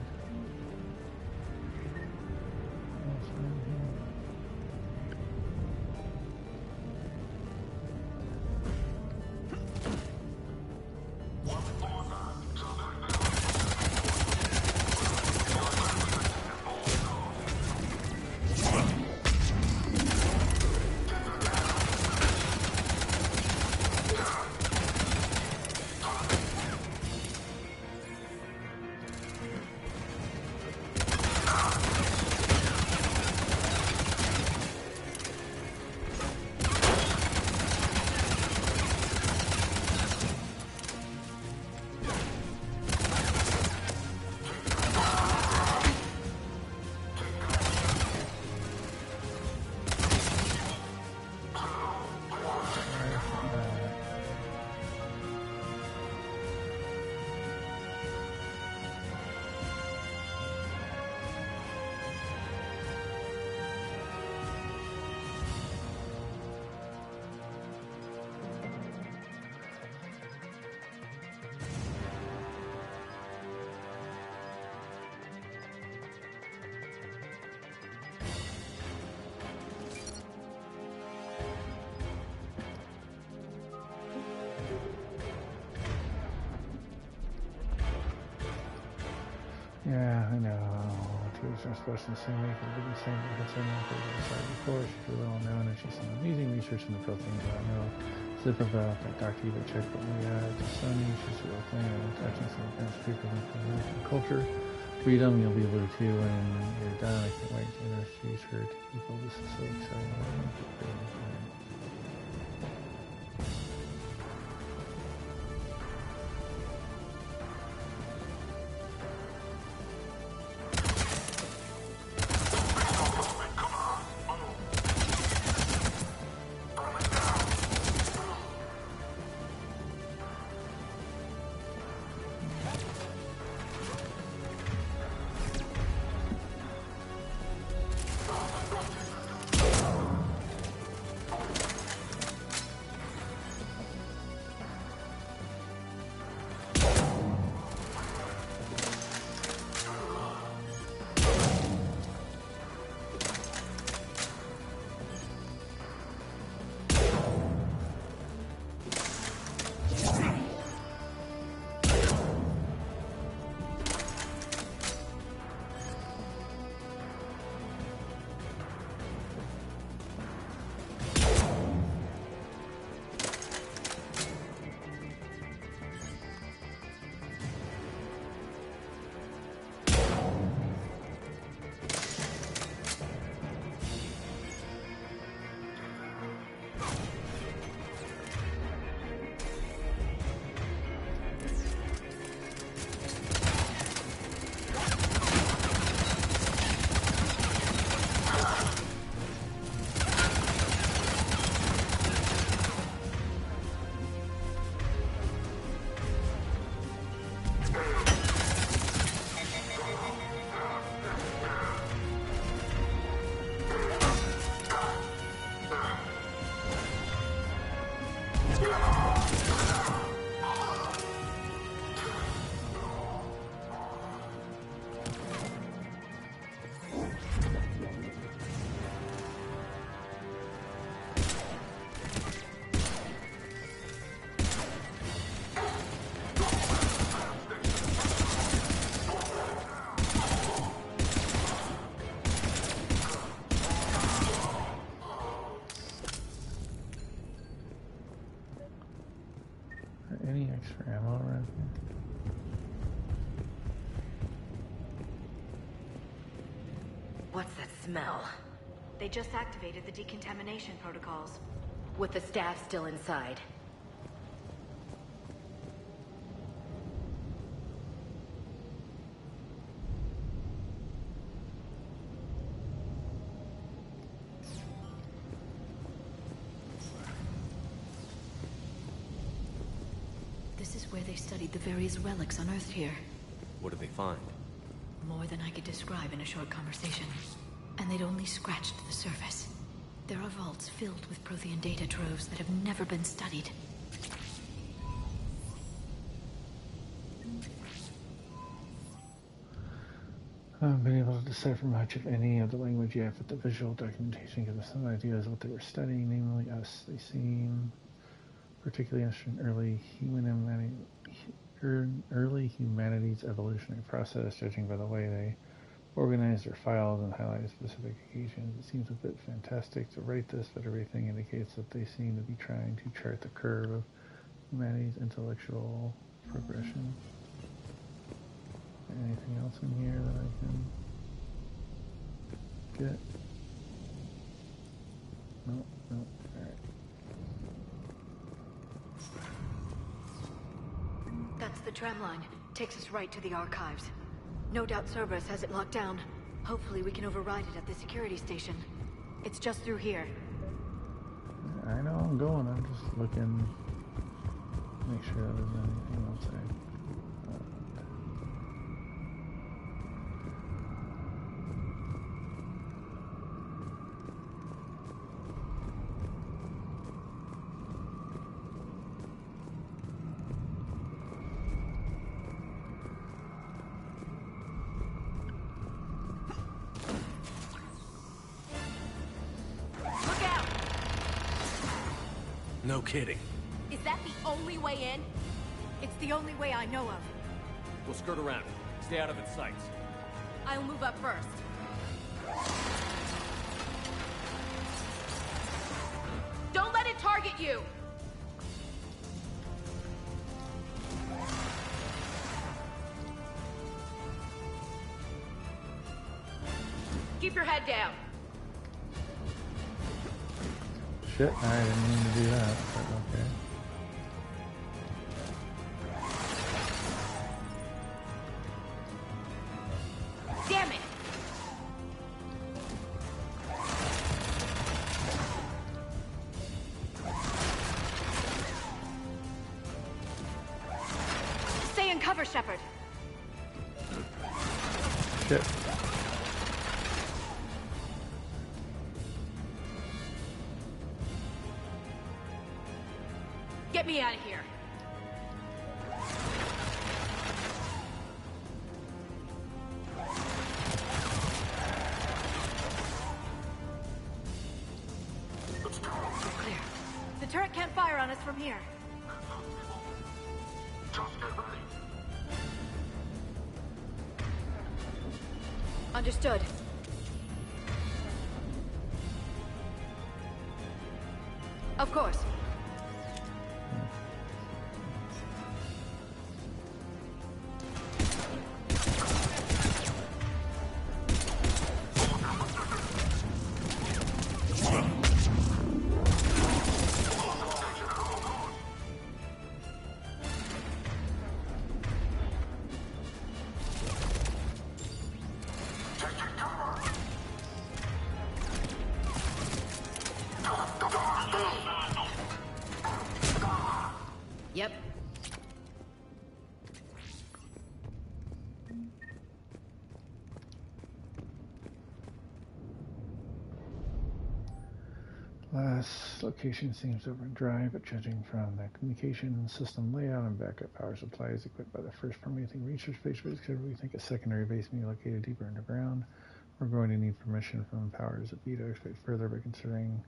Speaker 1: Yeah, I know. Tools are supposed to say make it the same concern like we decided before. She's really well known and she's some amazing research in the pro things I know. Slip of that Dr. Eva check, but we to Sony, she's a real thing. I'm touching some advanced people in culture. Read them, you'll be able to when you're done. I can't wait to introduce her to people. This is so exciting. Any extra ammo around here?
Speaker 12: What's that smell?
Speaker 13: They just activated the decontamination protocols.
Speaker 12: With the staff still inside.
Speaker 13: This is where they studied the various relics unearthed here.
Speaker 4: What did they find?
Speaker 13: More than I could describe in a short conversation. And they'd only scratched the surface. There are vaults filled with Prothean data troves that have never been studied.
Speaker 1: I haven't been able to decipher much, if any, of the language yet, but the visual documentation gives us some ideas of what they were studying, namely us. They seem particularly interested in early humanity's evolutionary process, judging by the way they organize their files and highlight specific occasions. It seems a bit fantastic to write this, but everything indicates that they seem to be trying to chart the curve of humanity's intellectual progression. Anything else in here that I can get? No, alright.
Speaker 13: That's the tram line. Takes us right to the archives. No doubt Cerberus has it locked down. Hopefully we can override it at the security station. It's just through here.
Speaker 1: I know I'm going. I'm just looking. Make sure there's anything else I...
Speaker 4: No kidding.
Speaker 6: Is that the only way in?
Speaker 8: It's the only way I know of.
Speaker 4: We'll skirt around it. Stay out of its sights.
Speaker 6: I'll move up first. Don't let it target you! Keep your head down.
Speaker 1: Shit, I didn't mean to do that, but okay.
Speaker 6: Damn it!
Speaker 8: Stay in cover, Sheperd.
Speaker 1: Shit.
Speaker 6: Get me out of here.
Speaker 8: Clear. The turret can't fire on us from here.
Speaker 15: Just get ready.
Speaker 8: Understood. Of course.
Speaker 14: Yep.
Speaker 1: Last location seems over dry, but judging from the communication system layout and backup power supplies equipped by the first permitting research base, we think a secondary base may be located deeper underground. We're going to need permission from powers that be to expect further, but considering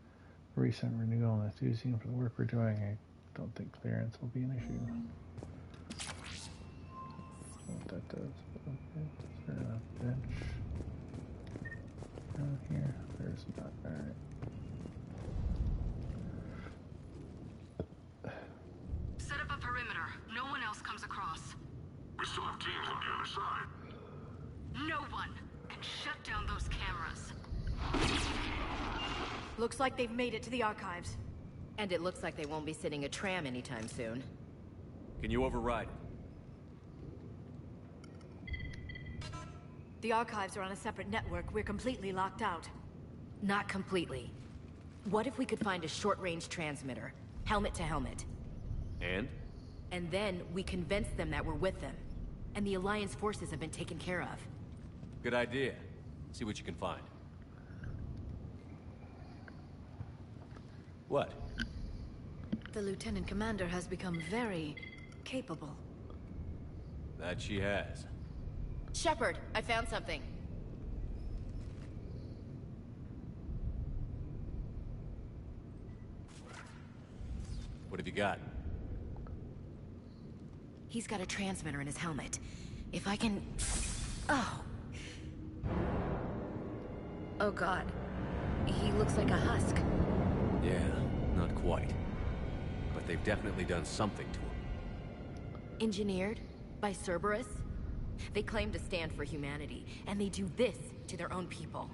Speaker 1: recent renewal and enthusiasm for the work we're doing, I don't think clearance will be an issue. What that does, but okay. Is there a bench down here? There's not. Alright.
Speaker 13: Set up a perimeter. No one else comes across.
Speaker 15: We still have teams on the other side.
Speaker 13: No one can shut down those cameras.
Speaker 8: Looks like they've made it to the archives.
Speaker 14: And it looks like they won't be sitting a tram anytime soon.
Speaker 4: Can you override it?
Speaker 8: The archives are on a separate network. We're completely locked out.
Speaker 14: Not completely. What if we could find a short-range transmitter? Helmet to helmet.
Speaker 4: And?
Speaker 14: And then we convince them that we're with them. And the Alliance forces have been taken care of.
Speaker 4: Good idea. See what you can find. What?
Speaker 13: The Lieutenant Commander has become very capable.
Speaker 4: That she has.
Speaker 14: Sheperd, I found something.
Speaker 4: What have you got?
Speaker 14: He's got a transmitter in his helmet. If I can... Oh. Oh god. He looks like a husk.
Speaker 4: Yeah, not quite. But they've definitely done something to him.
Speaker 14: Engineered by Cerberus? They claim to stand for humanity, and they do this to their own people.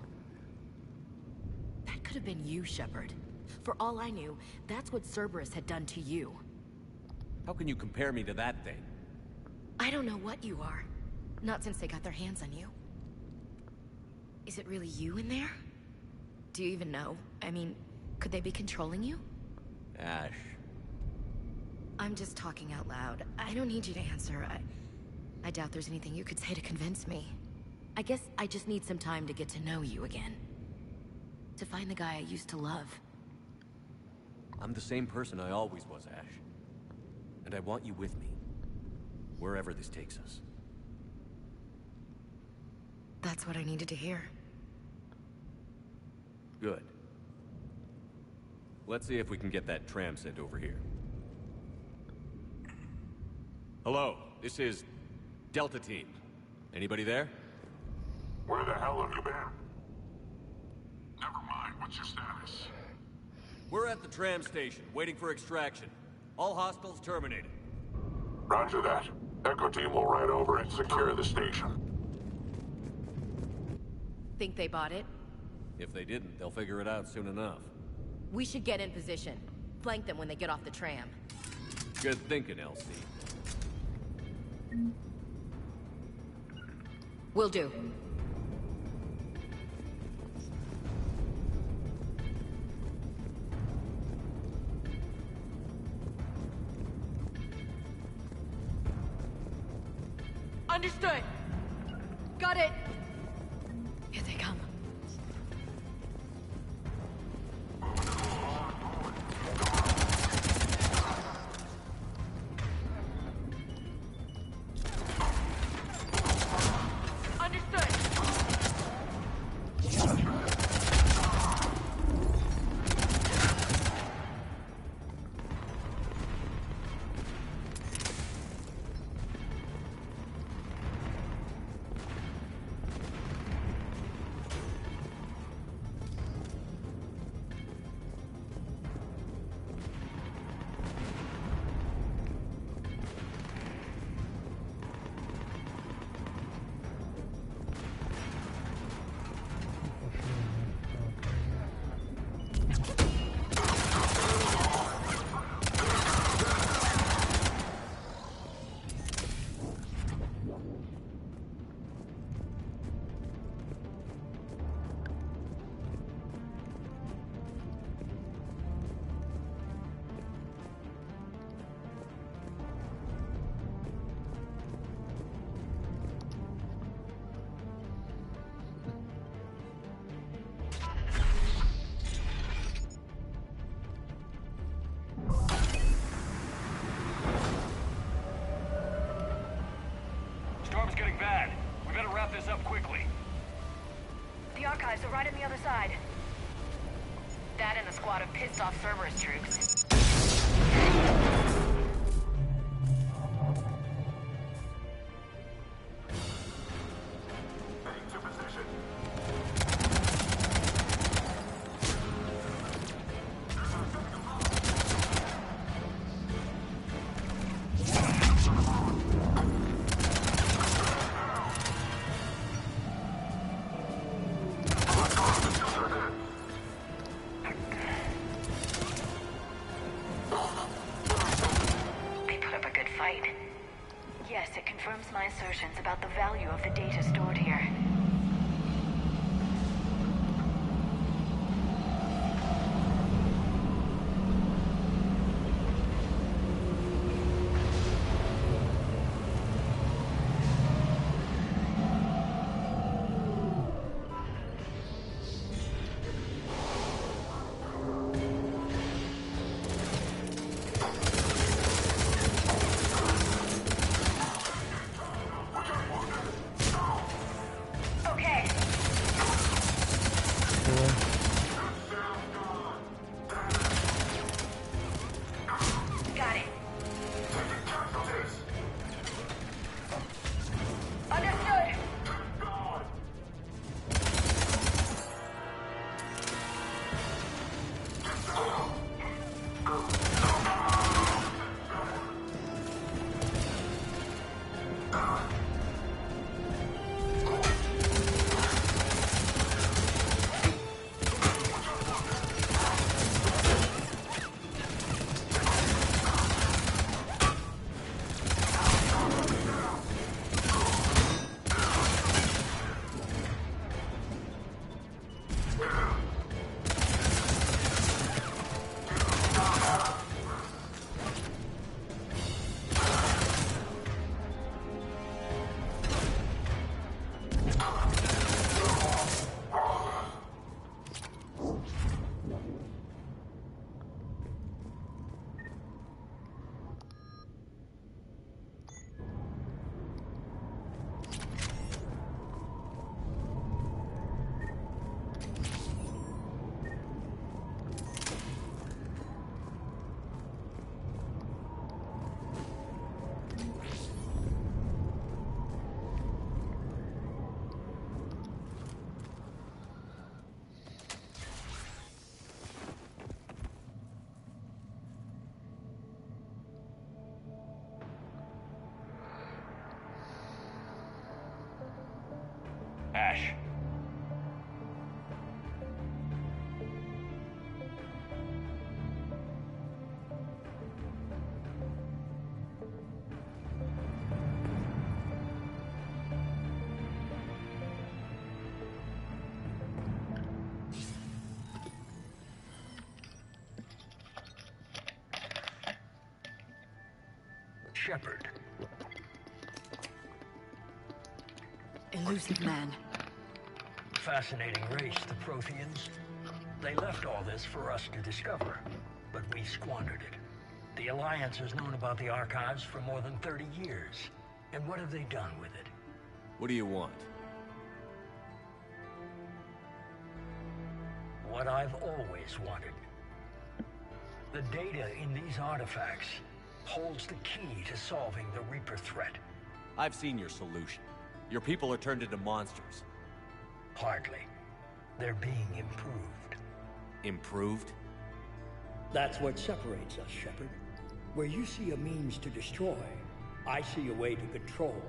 Speaker 14: That could have been you, Sheperd. For all I knew, that's what Cerberus had done to you.
Speaker 4: How can you compare me to that thing?
Speaker 14: I don't know what you are. Not since they got their hands on you. Is it really you in there? Do you even know? I mean, could they be controlling you?
Speaker 4: Ash.
Speaker 14: I'm just talking out loud. I don't need you to answer. I doubt there's anything you could say to convince me. I guess I just need some time to get to know you again. To find the guy I used to love.
Speaker 4: I'm the same person I always was, Ash. And I want you with me. Wherever this takes us.
Speaker 14: That's what I needed to hear.
Speaker 4: Good. Let's see if we can get that tram sent over here. Hello, this is Delta Team. Anybody there?
Speaker 15: Where the hell have you been? Never mind, what's your status?
Speaker 4: We're at the tram station, waiting for extraction. All hostiles terminated.
Speaker 15: Roger that. Echo Team will ride over and secure the station.
Speaker 14: Think they bought it?
Speaker 4: If they didn't, they'll figure it out soon enough.
Speaker 14: We should get in position. Flank them when they get off the tram.
Speaker 4: Good thinking, LC.
Speaker 14: Will do.
Speaker 13: Understood. Got it. Here they come. Understood.
Speaker 11: Storm's getting bad. We better wrap this up quickly.
Speaker 12: The archives are right on the other side. That and a squad of pissed off Cerberus troops.
Speaker 15: Into position.
Speaker 12: They put up a good fight. Yes, it confirms my assertions about the value of the data stored here.
Speaker 17: Sheperd.
Speaker 7: Elusive man.
Speaker 17: Fascinating race, the Protheans. They left all this for us to discover, but we squandered it. The Alliance has known about the archives for more than 30 years. And what have they done with it?
Speaker 4: What do you want?
Speaker 17: What I've always wanted. The data in these artifacts holds the key to solving the Reaper threat.
Speaker 4: I've seen your solution. Your people are turned into monsters.
Speaker 17: Hardly. They're being improved.
Speaker 4: Improved?
Speaker 17: That's what separates us, Sheperd. Where you see a means to destroy, I see a way to control,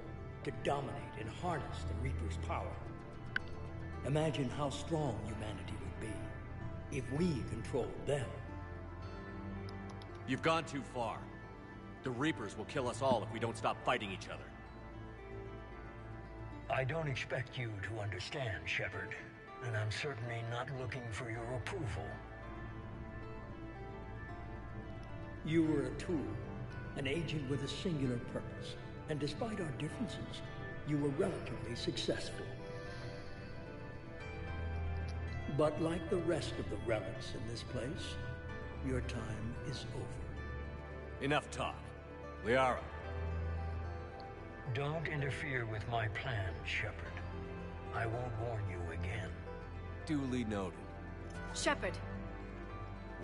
Speaker 17: to dominate and harness the Reaper's power. Imagine how strong humanity would be if we controlled them.
Speaker 4: You've gone too far. The Reapers will kill us all if we don't stop fighting each other.
Speaker 17: I don't expect you to understand, Sheperd, and I'm certainly not looking for your approval. You were a tool, an agent with a singular purpose, and despite our differences, you were relatively successful. But like the rest of the relics in this place, your time is over.
Speaker 4: Enough talk. Liara.
Speaker 17: Don't interfere with my plan, Sheperd. I won't warn you again.
Speaker 4: Duly noted.
Speaker 13: Sheperd,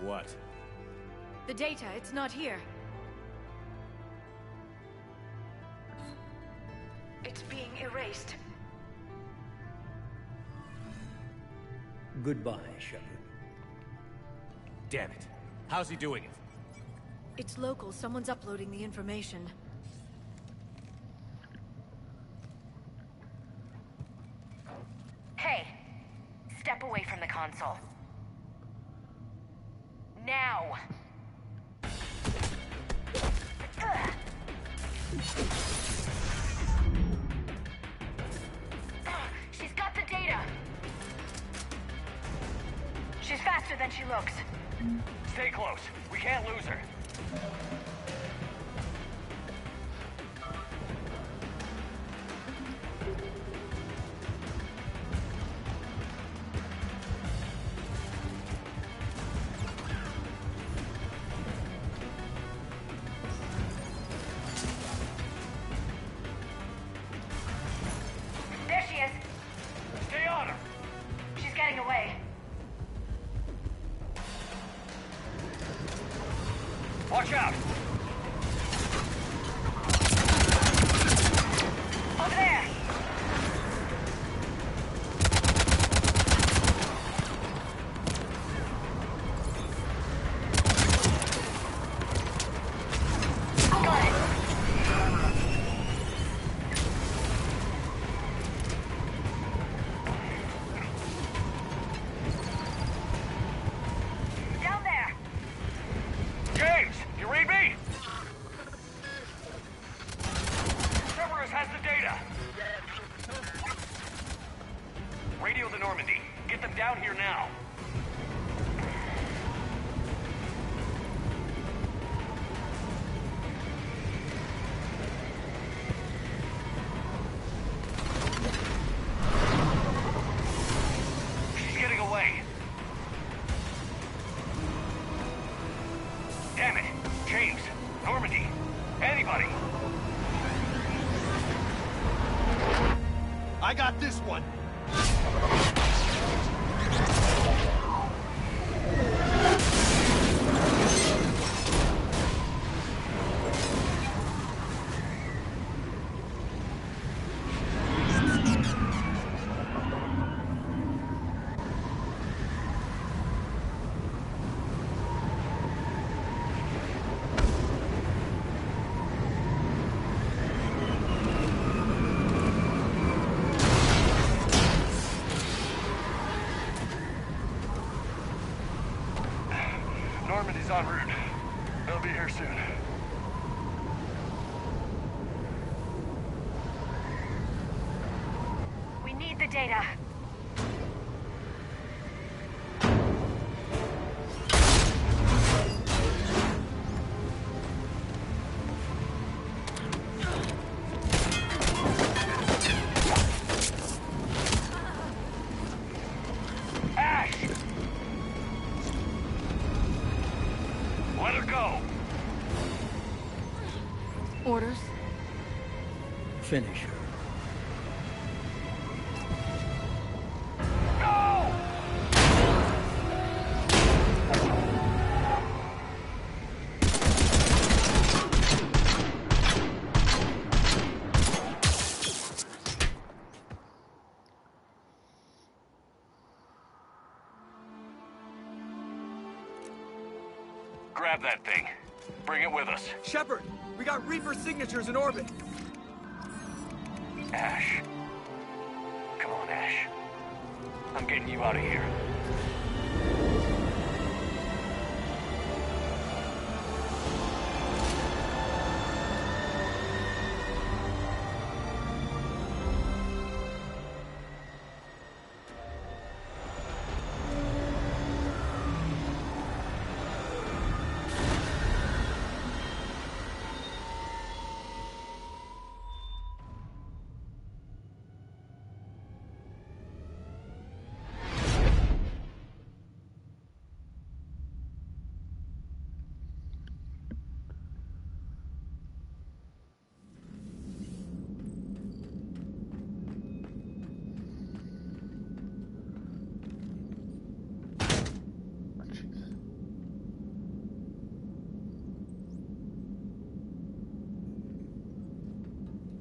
Speaker 4: What?
Speaker 13: the data, it's not here. It's being erased.
Speaker 17: Goodbye, Sheperd.
Speaker 4: Damn it. How's he doing it?
Speaker 13: It's local. Someone's uploading the information.
Speaker 12: Hey, step away from the console. Now! She's got the data! She's faster than she looks.
Speaker 11: Stay close. We can't lose her.
Speaker 12: There she is.
Speaker 11: Stay on her!
Speaker 12: She's getting away.
Speaker 11: Watch out!
Speaker 12: Over there! Got it! Down there!
Speaker 11: James, you read me? Cerberus has the data. Radio the Normandy. Get them down here now. She's getting away. Damn it! James! Normandy! Anybody!
Speaker 5: I got this one!
Speaker 11: Normandy's en route. They'll be here soon.
Speaker 12: We need the data.
Speaker 11: Let her go!
Speaker 7: Orders?
Speaker 17: Finish her.
Speaker 11: Grab that thing. Bring it with us.
Speaker 10: Sheperd, we got Reaper signatures in orbit.
Speaker 11: Ash. Come on, Ash. I'm getting you out of here.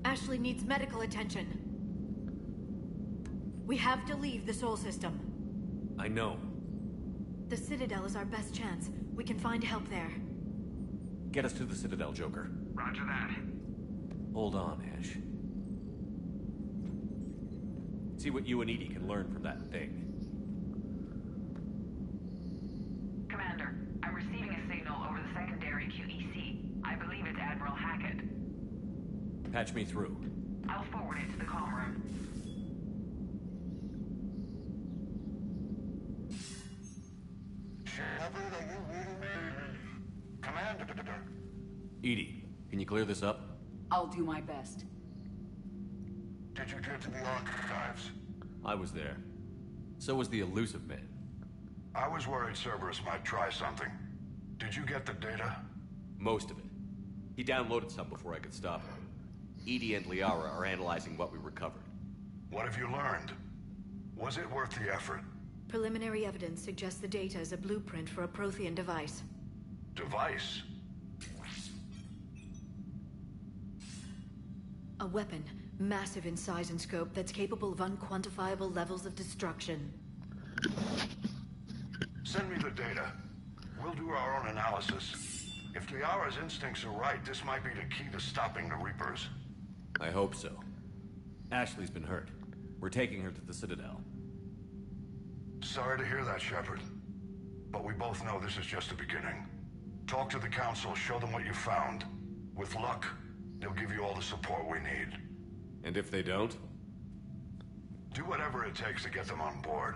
Speaker 13: Ashley needs medical attention. We have to leave the Sol system.
Speaker 4: I know.
Speaker 13: The Citadel is our best chance. We can find help there.
Speaker 4: Get us to the Citadel, Joker.
Speaker 15: Roger that.
Speaker 4: Hold on, Ash. See what you and Edie can learn from that thing.
Speaker 18: Commander, I'm receiving a signal over the secondary QEC. I believe it's Admiral Hackett.
Speaker 4: Patch me through.
Speaker 18: I'll forward it to the comm room.
Speaker 15: Sheperd, are you reading me? Commander.
Speaker 4: Edie, can you clear this up?
Speaker 19: I'll do my best.
Speaker 15: Did you get to the archives?
Speaker 4: I was there. So was the elusive man.
Speaker 3: I was worried Cerberus might try something. Did you get the data?
Speaker 4: Most of it. He downloaded some before I could stop him. Edie and Liara are analyzing what we recovered.
Speaker 3: What have you learned? Was it worth the effort?
Speaker 13: Preliminary evidence suggests the data is a blueprint for a Prothean device.
Speaker 3: Device?
Speaker 13: A weapon, massive in size and scope, that's capable of unquantifiable levels of destruction.
Speaker 3: Send me the data. We'll do our own analysis. If Liara's instincts are right, this might be the key to stopping the Reapers.
Speaker 4: I hope so. Ashley's been hurt. We're taking her to the Citadel.
Speaker 3: Sorry to hear that, Sheperd. But we both know this is just the beginning. Talk to the Council, show them what you found. With luck, they'll give you all the support we need.
Speaker 4: And if they don't?
Speaker 3: Do whatever it takes to get them on board.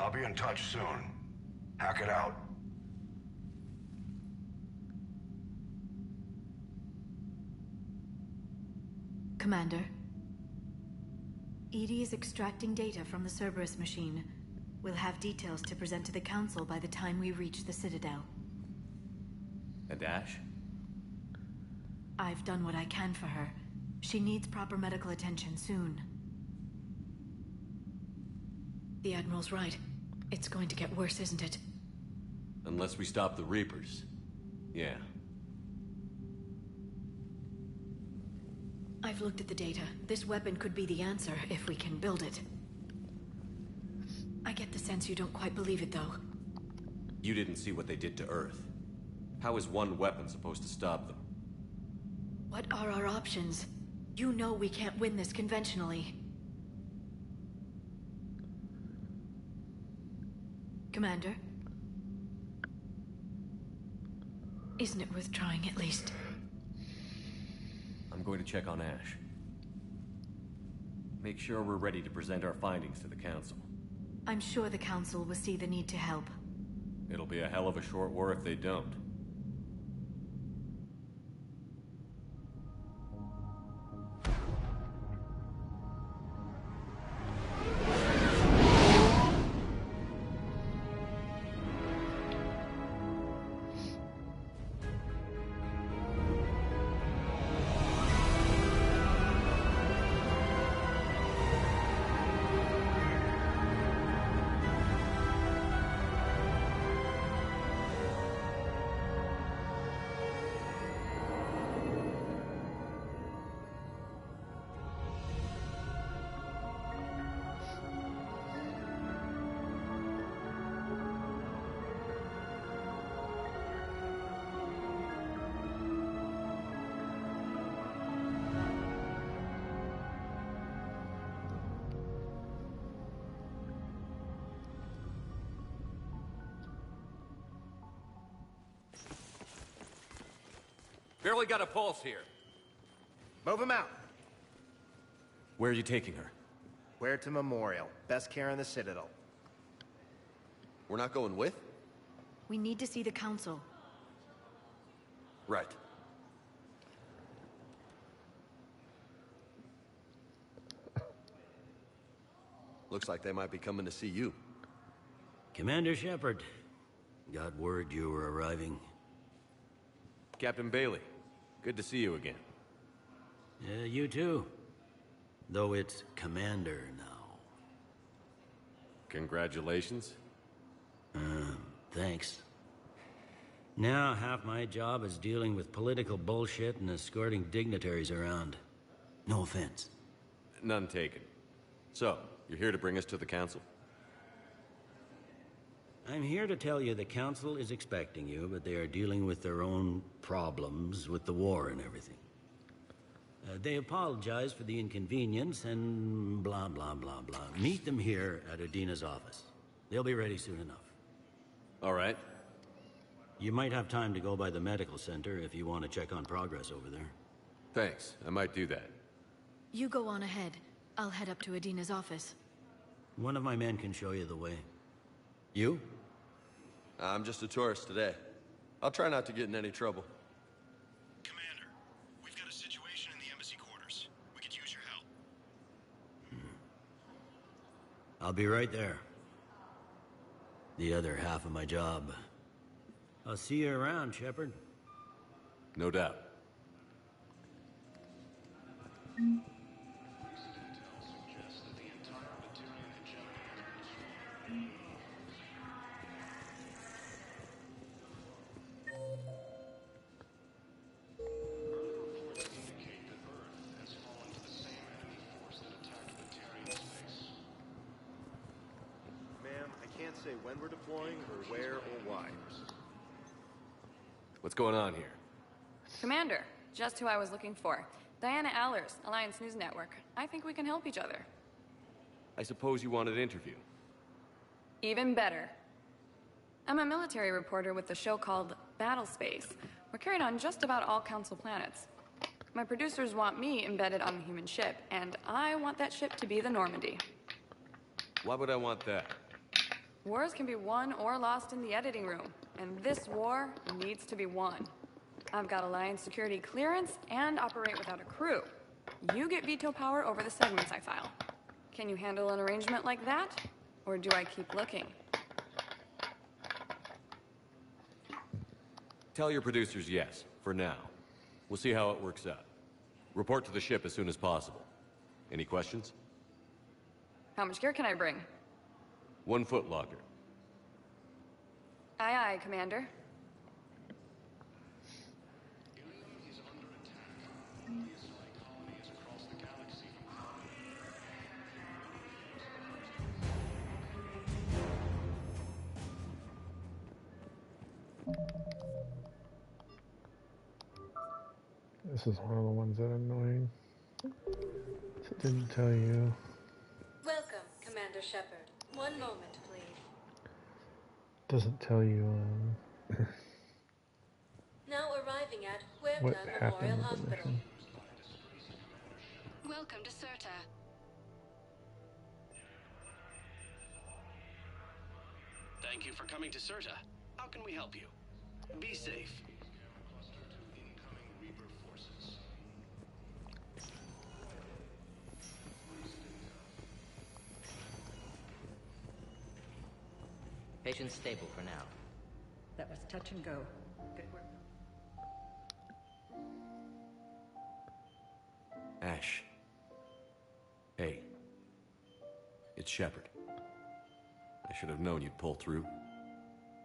Speaker 3: I'll be in touch soon. Hack it out.
Speaker 13: Commander, Edie is extracting data from the Cerberus machine. We'll have details to present to the Council by the time we reach the Citadel.
Speaker 4: And Ash?
Speaker 13: I've done what I can for her. She needs proper medical attention soon. The Admiral's right. It's going to get worse, isn't it?
Speaker 4: Unless we stop the Reapers. Yeah.
Speaker 13: I've looked at the data. This weapon could be the answer if we can build it. I get the sense you don't quite believe it, though.
Speaker 4: You didn't see what they did to Earth. How is one weapon supposed to stop them?
Speaker 13: What are our options? You know we can't win this conventionally. Commander? Isn't it worth trying at least?
Speaker 4: I'm going to check on Ash. Make sure we're ready to present our findings to the Council.
Speaker 13: I'm sure the Council will see the need to help.
Speaker 4: It'll be a hell of a short war if they don't. Barely got a pulse here.
Speaker 10: Move him out.
Speaker 4: Where are you taking her?
Speaker 10: Where to Memorial. Best care in the Citadel.
Speaker 5: We're not going with?
Speaker 13: We need to see the Council.
Speaker 5: Right. Looks like they might be coming to see you.
Speaker 19: Commander Sheperd. Got word you were arriving.
Speaker 4: Captain Bailey, good to see you again.
Speaker 19: You too. Though it's Commander now.
Speaker 4: Congratulations.
Speaker 19: Thanks. Now half my job is dealing with political bullshit and escorting dignitaries around. No offense.
Speaker 4: None taken. So, you're here to bring us to the Council?
Speaker 19: I'm here to tell you the Council is expecting you, but they are dealing with their own problems with the war and everything. They apologize for the inconvenience and blah, blah, blah, blah. Meet them here at Udina's office. They'll be ready soon enough.
Speaker 4: All right.
Speaker 19: You might have time to go by the medical center if you want to check on progress over there.
Speaker 4: Thanks. I might do that.
Speaker 13: You go on ahead. I'll head up to Udina's office.
Speaker 19: One of my men can show you the way. You?
Speaker 5: I'm just a tourist today. I'll try not to get in any trouble.
Speaker 10: Commander, we've got a situation in the embassy quarters. We could use your help.
Speaker 19: I'll be right there. The other half of my job. I'll see you around, Sheperd.
Speaker 4: No doubt.
Speaker 10: Say when we're deploying or where or why.
Speaker 4: What's going on here?
Speaker 20: Commander, just who I was looking for. Diana Allers, Alliance News Network. I think we can help each other.
Speaker 4: I suppose you want an interview?
Speaker 20: Even better. I'm a military reporter with the show called Battle Space. We're carried on just about all Council planets. My producers want me embedded on the human ship, and I want that ship to be the Normandy.
Speaker 4: Why would I want that?
Speaker 20: Wars can be won or lost in the editing room, and this war needs to be won. I've got Alliance security clearance and operate without a crew. You get veto power over the segments I file. Can you handle an arrangement like that? Or do I keep looking?
Speaker 4: Tell your producers yes, for now. We'll see how it works out. Report to the ship as soon as possible. Any questions?
Speaker 20: How much gear can I bring?
Speaker 4: 1 foot locker.
Speaker 20: Aye, aye, Commander.
Speaker 1: This is one of the ones that are annoying. It didn't tell you.
Speaker 13: Welcome, Commander Sheperd. One moment, please.
Speaker 1: Doesn't tell you
Speaker 13: Now arriving at
Speaker 1: what
Speaker 13: Huerta
Speaker 1: happened
Speaker 13: Memorial
Speaker 1: with the
Speaker 13: Hospital.
Speaker 1: mission.
Speaker 6: Welcome to Serta.
Speaker 21: Thank you for coming to Serta. How can we help you? Be safe.
Speaker 22: Patient's stable for now.
Speaker 7: That was touch and go. Good work.
Speaker 4: Ash. Hey. It's Sheperd. I should have known you'd pull through.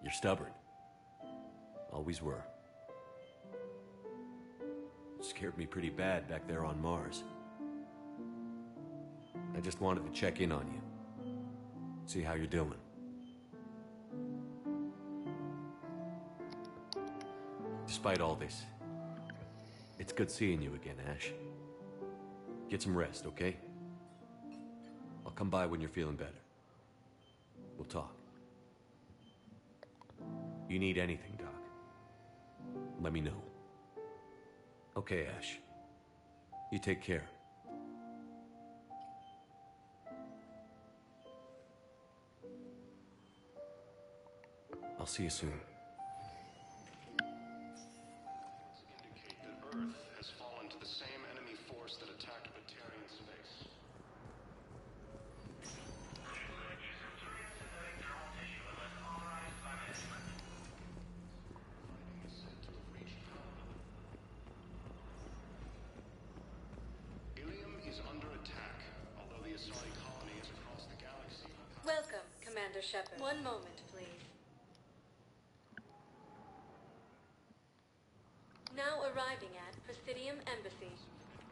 Speaker 4: You're stubborn. Always were. Scared me pretty bad back there on Mars. I just wanted to check in on you. See how you're doing. Despite all this, it's good seeing you again, Ash. Get some rest, okay? I'll come by when you're feeling better. We'll talk. You need anything, Doc, let me know. Okay, Ash. You take care. I'll see you soon.
Speaker 10: Indicate that Earth has fallen to the same enemy force that attacked Batarian space. Ilium is under attack, although the Asari colony is across the galaxy.
Speaker 13: Welcome, Commander Sheperd. One moment, please. Now arriving at Presidium Embassy.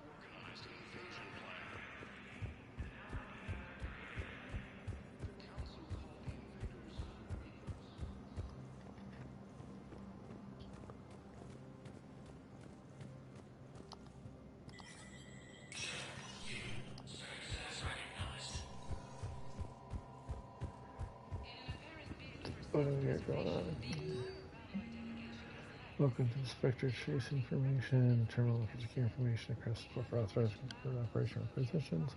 Speaker 10: Organized an invasion plan. The Council called the invaders
Speaker 1: What do we got going on? Welcome to the Spectre Chase Information. Terminal for secure information across the for authorized operational positions.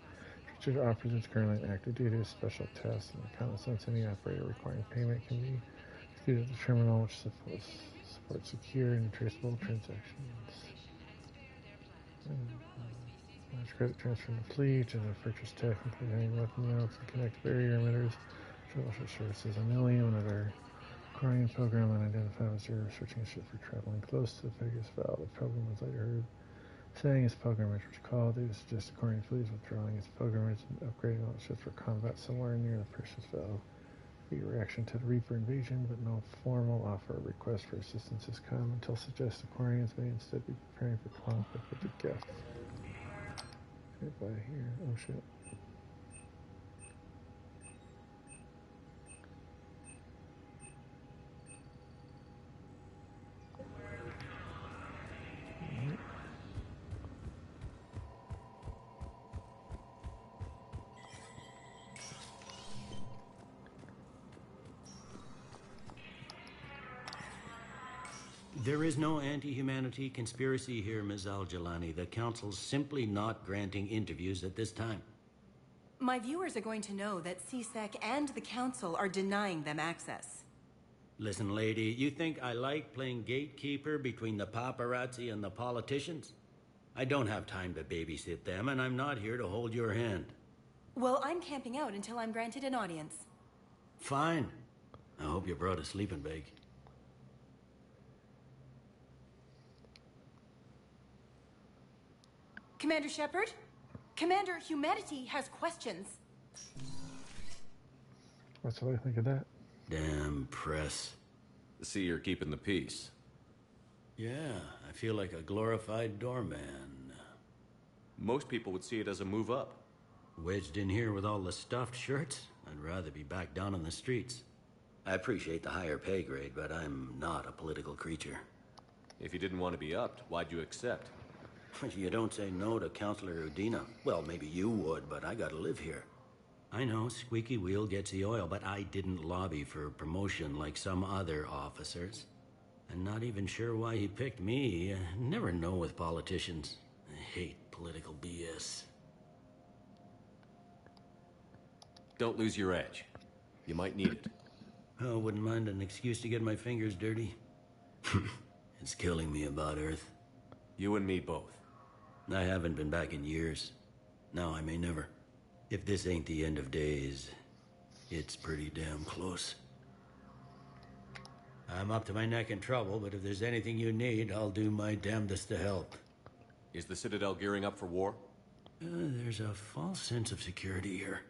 Speaker 1: Featured operatives currently on active duty, special tasks, and reconnaissance. Any operator requiring payment can be executed at the terminal, which supports secure and traceable transactions. Large credit transfer to the fleet, and purchase tech, including any weapon mounts and connect barrier emitters, troubleshoot services on Ilium, another Quarian program unidentified as zero, searching a ship for traveling close to the Pegasus Valve. The program was later heard saying its pilgrimage was called. It suggested Quarian fleet is withdrawing its pilgrimage and upgrading all its ships for combat somewhere near the Pegasus Valve. The reaction to the Reaper invasion, but no formal offer or request for assistance has come until suggests the Quarians may instead be preparing for conflict with the Geth. Right by here. Oh shit.
Speaker 19: There is no anti-humanity conspiracy here, Ms. Al-Jalani. The Council's simply not granting interviews at this time.
Speaker 8: My viewers are going to know that CSEC and the Council are denying them access.
Speaker 19: Listen, lady, you think I like playing gatekeeper between the paparazzi and the politicians? I don't have time to babysit them, and I'm not here to hold your hand.
Speaker 8: Well, I'm camping out until I'm granted an audience.
Speaker 19: Fine. I hope you brought a sleeping bag.
Speaker 8: Commander Sheperd? Commander, humanity has questions.
Speaker 1: That's what I think of that.
Speaker 19: Damn press.
Speaker 4: See, you're keeping the peace.
Speaker 19: Yeah, I feel like a glorified doorman.
Speaker 4: Most people would see it as a move up.
Speaker 19: Wedged in here with all the stuffed shirts? I'd rather be back down on the streets. I appreciate the higher pay grade, but I'm not a political creature.
Speaker 4: If you didn't want to be upped, why'd you accept?
Speaker 19: You don't say no to Counselor Udina. Well, maybe you would, but I gotta live here. I know, squeaky wheel gets the oil, but I didn't lobby for promotion like some other officers. I'm not even sure why he picked me. Never know with politicians. I hate political BS.
Speaker 4: Don't lose your edge. You might need it.
Speaker 19: Oh, wouldn't mind an excuse to get my fingers dirty. It's killing me about Earth.
Speaker 4: You and me both.
Speaker 19: I haven't been back in years. Now I may never. If this ain't the end of days, it's pretty damn close. I'm up to my neck in trouble, but if there's anything you need, I'll do my damnedest to help.
Speaker 4: Is the Citadel gearing up for war?
Speaker 19: There's a false sense of security here.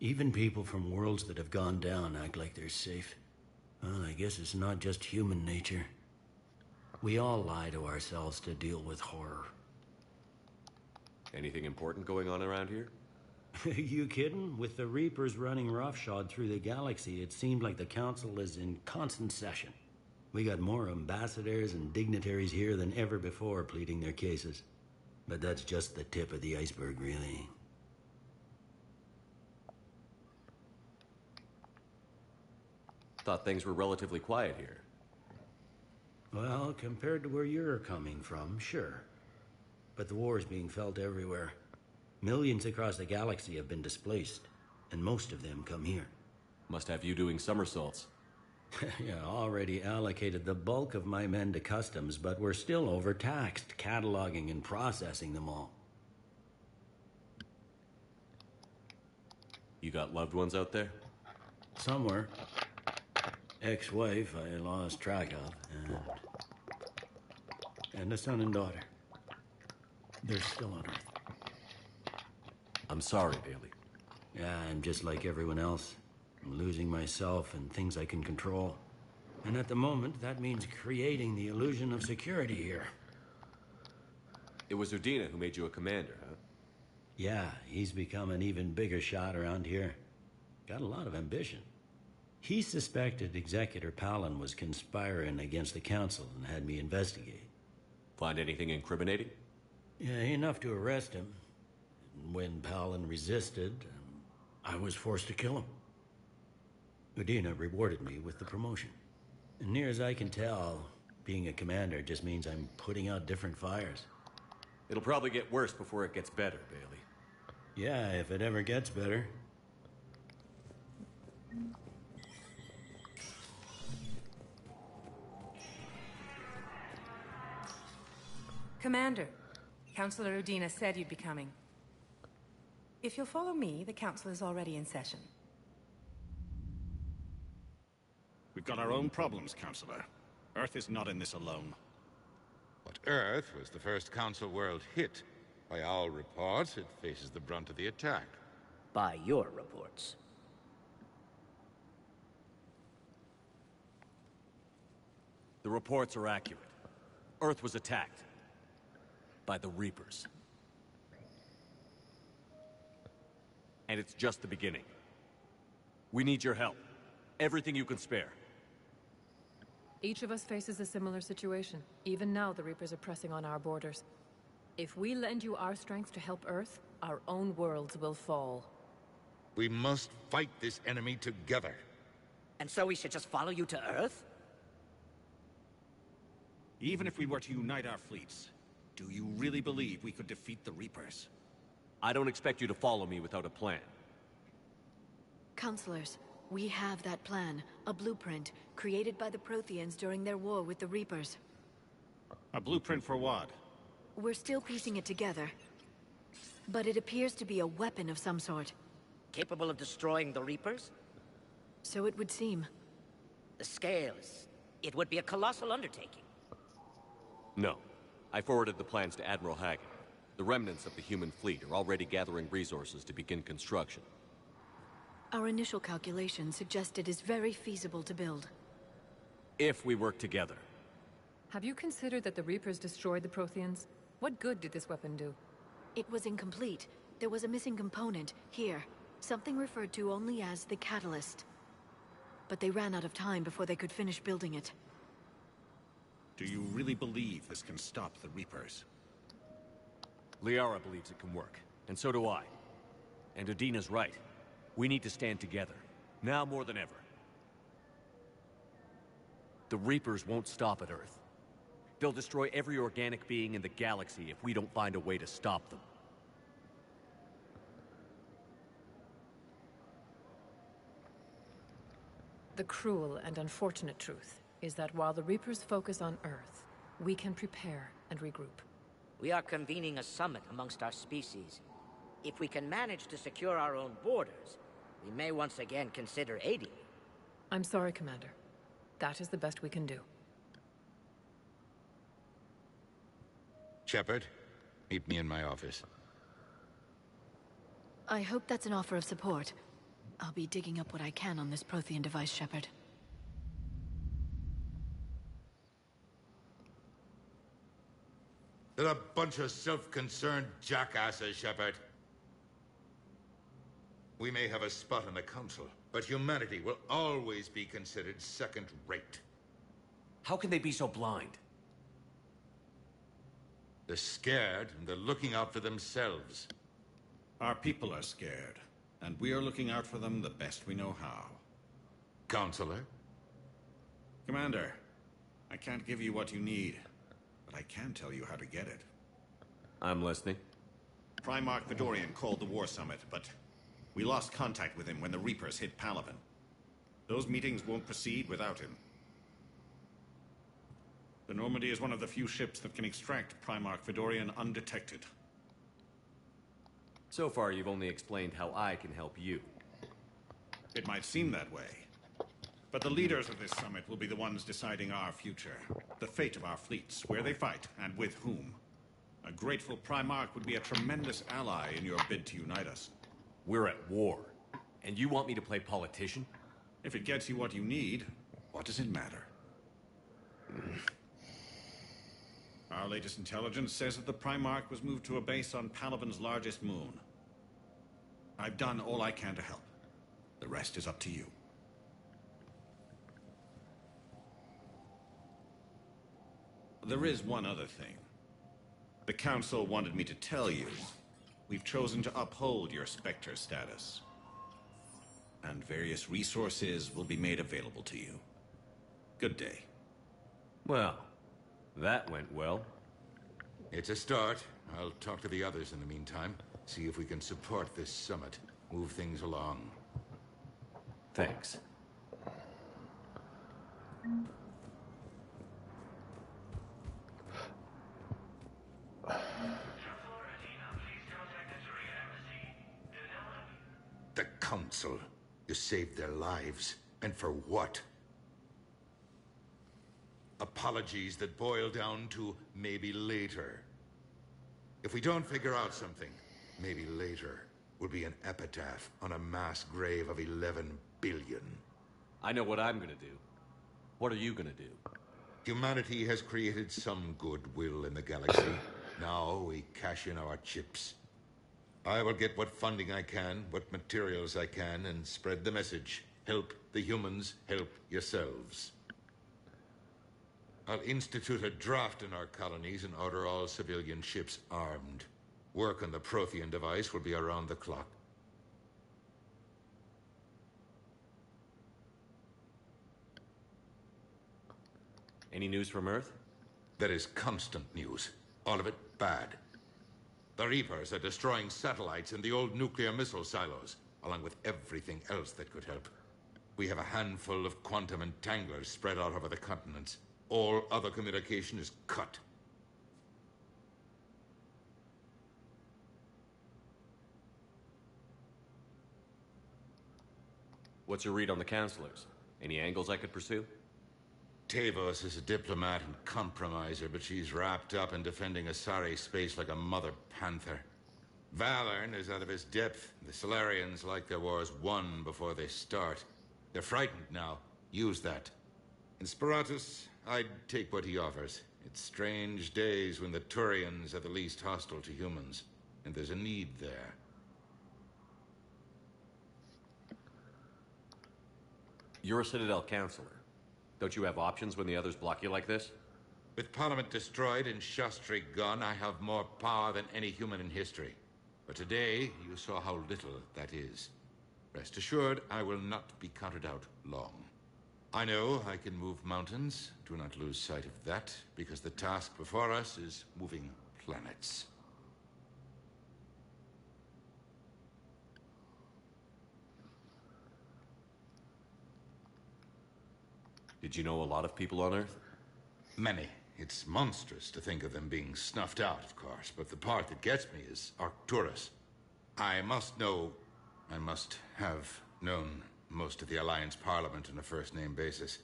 Speaker 19: Even people from worlds that have gone down act like they're safe. Well, I guess it's not just human nature. We all lie to ourselves to deal with horror.
Speaker 4: Anything important going on around here?
Speaker 19: You kidding? With the Reapers running roughshod through the galaxy, it seemed like the Council is in constant session. We got more ambassadors and dignitaries here than ever before pleading their cases. But that's just the tip of the iceberg, really.
Speaker 4: Thought things were relatively quiet here.
Speaker 19: Well, compared to where you're coming from, sure. but the war is being felt everywhere. Millions across the galaxy have been displaced, and most of them come here.
Speaker 4: Must have you doing somersaults.
Speaker 19: Yeah, already allocated the bulk of my men to customs, but we're still overtaxed, cataloging and processing them all.
Speaker 4: You got loved ones out there?
Speaker 19: Somewhere. Ex-wife I lost track of, and a son and daughter. They're still on Earth.
Speaker 4: I'm sorry, Bailey.
Speaker 19: Yeah, I'm just like everyone else. I'm losing myself and things I can control. And at the moment, that means creating the illusion of security here.
Speaker 4: It was Udina who made you a commander, huh?
Speaker 19: Yeah, he's become an even bigger shot around here. Got a lot of ambition. He suspected Executor Maelon was conspiring against the Council and had me investigate.
Speaker 4: Find anything incriminating?
Speaker 19: Yeah, enough to arrest him. When Maelon resisted, I was forced to kill him. Udina rewarded me with the promotion. And near as I can tell, being a commander just means I'm putting out different fires.
Speaker 4: It'll probably get worse before it gets better, Bailey.
Speaker 19: Yeah, if it ever gets better.
Speaker 8: Commander, Councillor Udina said you'd be coming. If you'll follow me, the council is already in session.
Speaker 2: We've got our own problems, Councillor. Earth is not in this alone.
Speaker 9: But Earth was the first Council world hit. By all reports, it faces the brunt of the attack.
Speaker 23: By your reports.
Speaker 4: The reports are accurate. Earth was attacked. By the Reapers. And it's just the beginning. We need your help. Everything you can spare.
Speaker 24: Each of us faces a similar situation. Even now, the Reapers are pressing on our borders. If we lend you our strength to help Earth, our own worlds will fall.
Speaker 9: We must fight this enemy together.
Speaker 23: And so we should just follow you to Earth?
Speaker 2: Even if we were to unite our fleets, do you really believe we could defeat the Reapers?
Speaker 4: I don't expect you to follow me without a plan.
Speaker 13: Counselors, we have that plan. A blueprint, created by the Protheans during their war with the Reapers.
Speaker 2: A blueprint for what?
Speaker 13: We're still piecing it together. But it appears to be a weapon of some sort.
Speaker 23: Capable of destroying the Reapers?
Speaker 13: So it would seem.
Speaker 23: The scales. It would be a colossal undertaking.
Speaker 4: No. I forwarded the plans to Admiral Hagen. The remnants of the human fleet are already gathering resources to begin construction.
Speaker 13: Our initial calculations suggest it is very feasible to build.
Speaker 4: If we work together.
Speaker 24: Have you considered that the Reapers destroyed the Protheans? What good did this weapon do?
Speaker 13: It was incomplete. There was a missing component, here. Something referred to only as the catalyst. But they ran out of time before they could finish building it.
Speaker 2: Do you really believe this can stop the Reapers?
Speaker 4: Liara believes it can work, and so do I. And Udina's right. We need to stand together, now more than ever. The Reapers won't stop at Earth. They'll destroy every organic being in the galaxy if we don't find a way to stop them.
Speaker 24: The cruel and unfortunate truth is that while the Reapers focus on Earth, we can prepare and regroup.
Speaker 23: We are convening a summit amongst our species. If we can manage to secure our own borders, we may once again consider aiding you.
Speaker 24: I'm sorry, Commander. That is the best we can do.
Speaker 9: Sheperd, meet me in my office.
Speaker 13: I hope that's an offer of support. I'll be digging up what I can on this Prothean device, Sheperd.
Speaker 9: They're a bunch of self-concerned jackasses, Sheperd. We may have a spot in the Council, but humanity will always be considered second-rate.
Speaker 4: How can they be so blind?
Speaker 9: They're scared, and they're looking out for themselves.
Speaker 2: Our people are scared, and we are looking out for them the best we know how.
Speaker 9: Counselor?
Speaker 2: Commander, I can't give you what you need, but I can tell you how to get it.
Speaker 4: I'm listening.
Speaker 2: Primarch Fedorian called the War Summit, but we lost contact with him when the Reapers hit Palaven. Those meetings won't proceed without him. The Normandy is one of the few ships that can extract Primarch Fedorian undetected.
Speaker 4: So far, you've only explained how I can help you.
Speaker 2: It might seem that way. But the leaders of this summit will be the ones deciding our future. The fate of our fleets, where they fight, and with whom. A grateful Primarch would be a tremendous ally in your bid to unite us.
Speaker 4: We're at war. And you want me to play politician?
Speaker 2: If it gets you what you need, what does it matter? Our latest intelligence says that the Primarch was moved to a base on Palaven's largest moon. I've done all I can to help. The rest is up to you. There is one other thing. The Council wanted me to tell you. We've chosen to uphold your Spectre status. And various resources will be made available to you. Good day.
Speaker 4: Well, that went well.
Speaker 9: It's a start. I'll talk to the others in the meantime. See if we can support this summit. Move things along.
Speaker 4: Thanks.
Speaker 9: The Council. You saved their lives. And for what? Apologies that boil down to maybe later. If we don't figure out something, maybe later will be an epitaph on a mass grave of 11 billion.
Speaker 4: I know what I'm gonna do. What are you gonna do?
Speaker 9: Humanity has created some goodwill in the galaxy. Now we cash in our chips. I will get what funding I can, what materials I can, and spread the message. Help the humans, help yourselves. I'll institute a draft in our colonies and order all civilian ships armed. Work on the Prothean device will be around the clock.
Speaker 4: Any news from Earth?
Speaker 9: There is constant news. All of it bad. The Reapers are destroying satellites and the old nuclear missile silos, along with everything else that could help. We have a handful of quantum entanglers spread out over the continents. All other communication is cut.
Speaker 4: What's your read on the counselors? Any angles I could pursue?
Speaker 9: Tavos is a diplomat and compromiser, but she's wrapped up in defending Asari space like a mother panther. Valorn is out of his depth. The Solarians like their wars won before they start. They're frightened now. Use that. In Sparatus, I'd take what he offers. It's strange days when the Turians are the least hostile to humans, and there's a need there.
Speaker 4: You're a Citadel counselor. Don't you have options when the others block you like this?
Speaker 9: With Parliament destroyed and Shastri gone, I have more power than any human in history. But today, you saw how little that is. Rest assured, I will not be counted out long. I know I can move mountains. Do not lose sight of that, because the task before us is moving planets.
Speaker 4: Did you know a lot of people on Earth?
Speaker 9: Many. It's monstrous to think of them being snuffed out, of course, but the part that gets me is Arcturus. I must have known most of the Alliance Parliament on a first-name basis.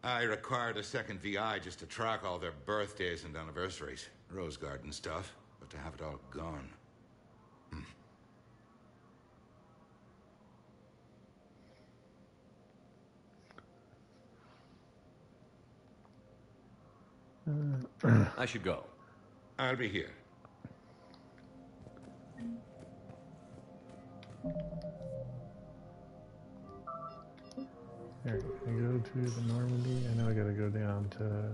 Speaker 9: I required a second VI just to track all their birthdays and anniversaries. Rose Garden stuff, but to have it all gone.
Speaker 4: I should go.
Speaker 9: I'll be here.
Speaker 1: Alright, I go to the Normandy. I know I gotta go down to